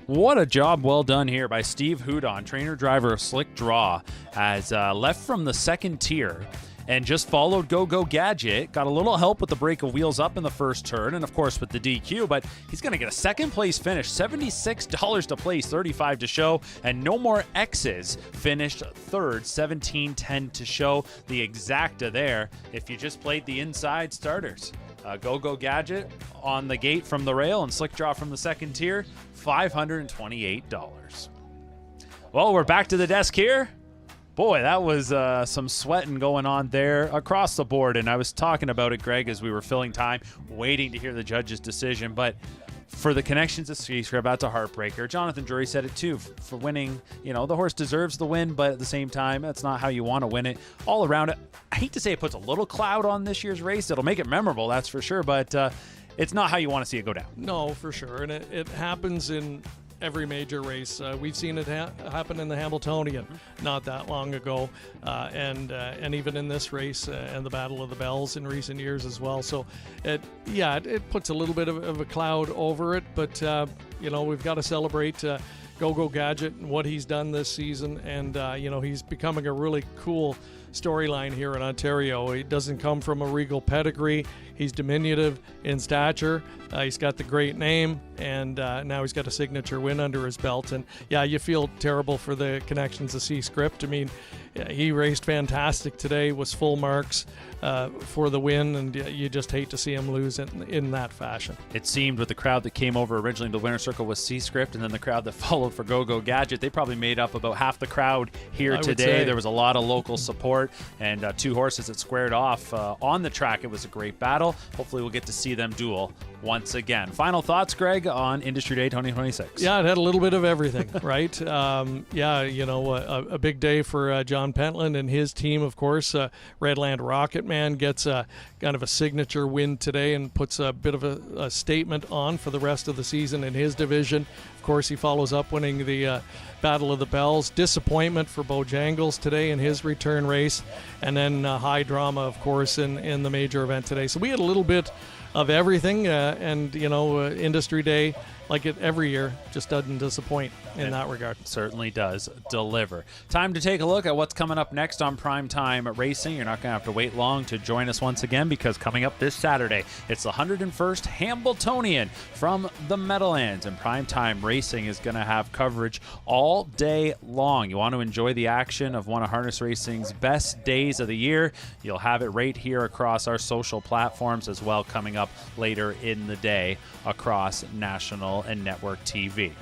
What a job well done here by Steve Houdon, trainer-driver of Slick Draw, has left from the second tier and just followed Go Gadget. Got a little help with the break of wheels up in the first turn and, of course, with the DQ, but he's going to get a second-place finish, $76 to place, $35 to show, and no more X's. Finished third, $17.10 to show. The exacta there if you just played the inside starters. Go Gadget on the gate from the rail and Slick Draw from the second tier, $528. Well, we're back to the desk here. Boy, that was some sweating going on there across the board, and I was talking about it, Greg, as we were filling time, waiting to hear the judge's decision, but for the connections of Ski Scrub out to Heartbreaker, Jonathan Drury said it too, for winning, the horse deserves the win, but at the same time, that's not how you want to win it. All around it, I hate to say it puts a little cloud on this year's race. It'll make it memorable, that's for sure, but it's not how you want to see it go down. No, for sure, and it happens in every major race. We've seen it happen in the Hamiltonian not that long ago, and even in this race and the Battle of the Bells in recent years as well. So, it puts a little bit of a cloud over it, but we've got to celebrate Go Gadget and what he's done this season, and he's becoming a really cool storyline here in Ontario. He doesn't come from a regal pedigree. He's diminutive in stature. He's got the great name, and now he's got a signature win under his belt. And yeah, you feel terrible for the connections of C-Script. I mean, he raced fantastic today, was full marks for the win, and you just hate to see him lose in that fashion. It seemed with the crowd that came over originally, the winner's circle was C-Script, and then the crowd that followed for Go-Go Gadget, they probably made up about half the crowd here today. There was a lot of local support, and two horses that squared off on the track. It was a great battle. Hopefully we'll get to see them duel once again. Final thoughts, Greg, on Industry Day 2026? Yeah, it had a little bit of everything, right? A big day for John Pentland and his team, of course. Redland Rocket Man gets kind of a signature win today and puts a bit of a statement on for the rest of the season in his division. Of course, he follows up winning the Battle of the Bells. Disappointment for Bojangles today in his return race. And then high drama, of course, in the major event today. So we had a little bit of everything, Industry Day, like it every year, just doesn't disappoint in that regard. Certainly does deliver. Time to take a look at what's coming up next on Primetime Racing. You're not going to have to wait long to join us once again, because coming up this Saturday, it's the 101st Hambletonian from the Meadowlands, and Primetime Racing is going to have coverage all day long. You want to enjoy the action of one of harness racing's best days of the year. You'll have it right here across our social platforms as well, coming up later in the day across national and network TV.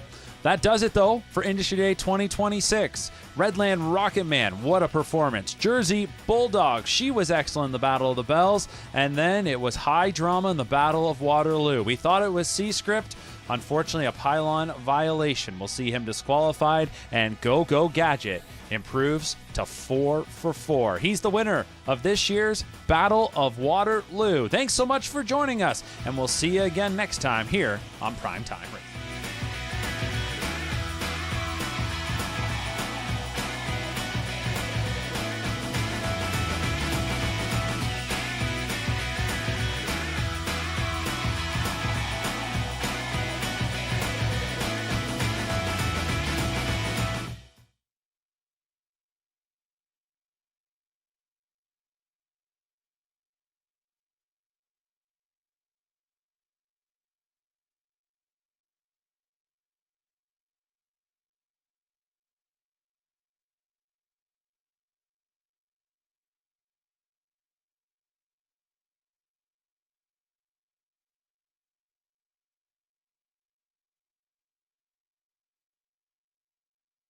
That does it, though, for Industry Day 2026. Redland Rocket Man, what a performance. Jersey Bulldog, she was excellent in the Battle of the Bells. And then it was high drama in the Battle of Waterloo. We thought it was C-Script. Unfortunately, a pylon violation will see him disqualified, and Go-Go Gadget improves to 4 for 4. He's the winner of this year's Battle of Waterloo. Thanks so much for joining us, and we'll see you again next time here on Primetime Racing.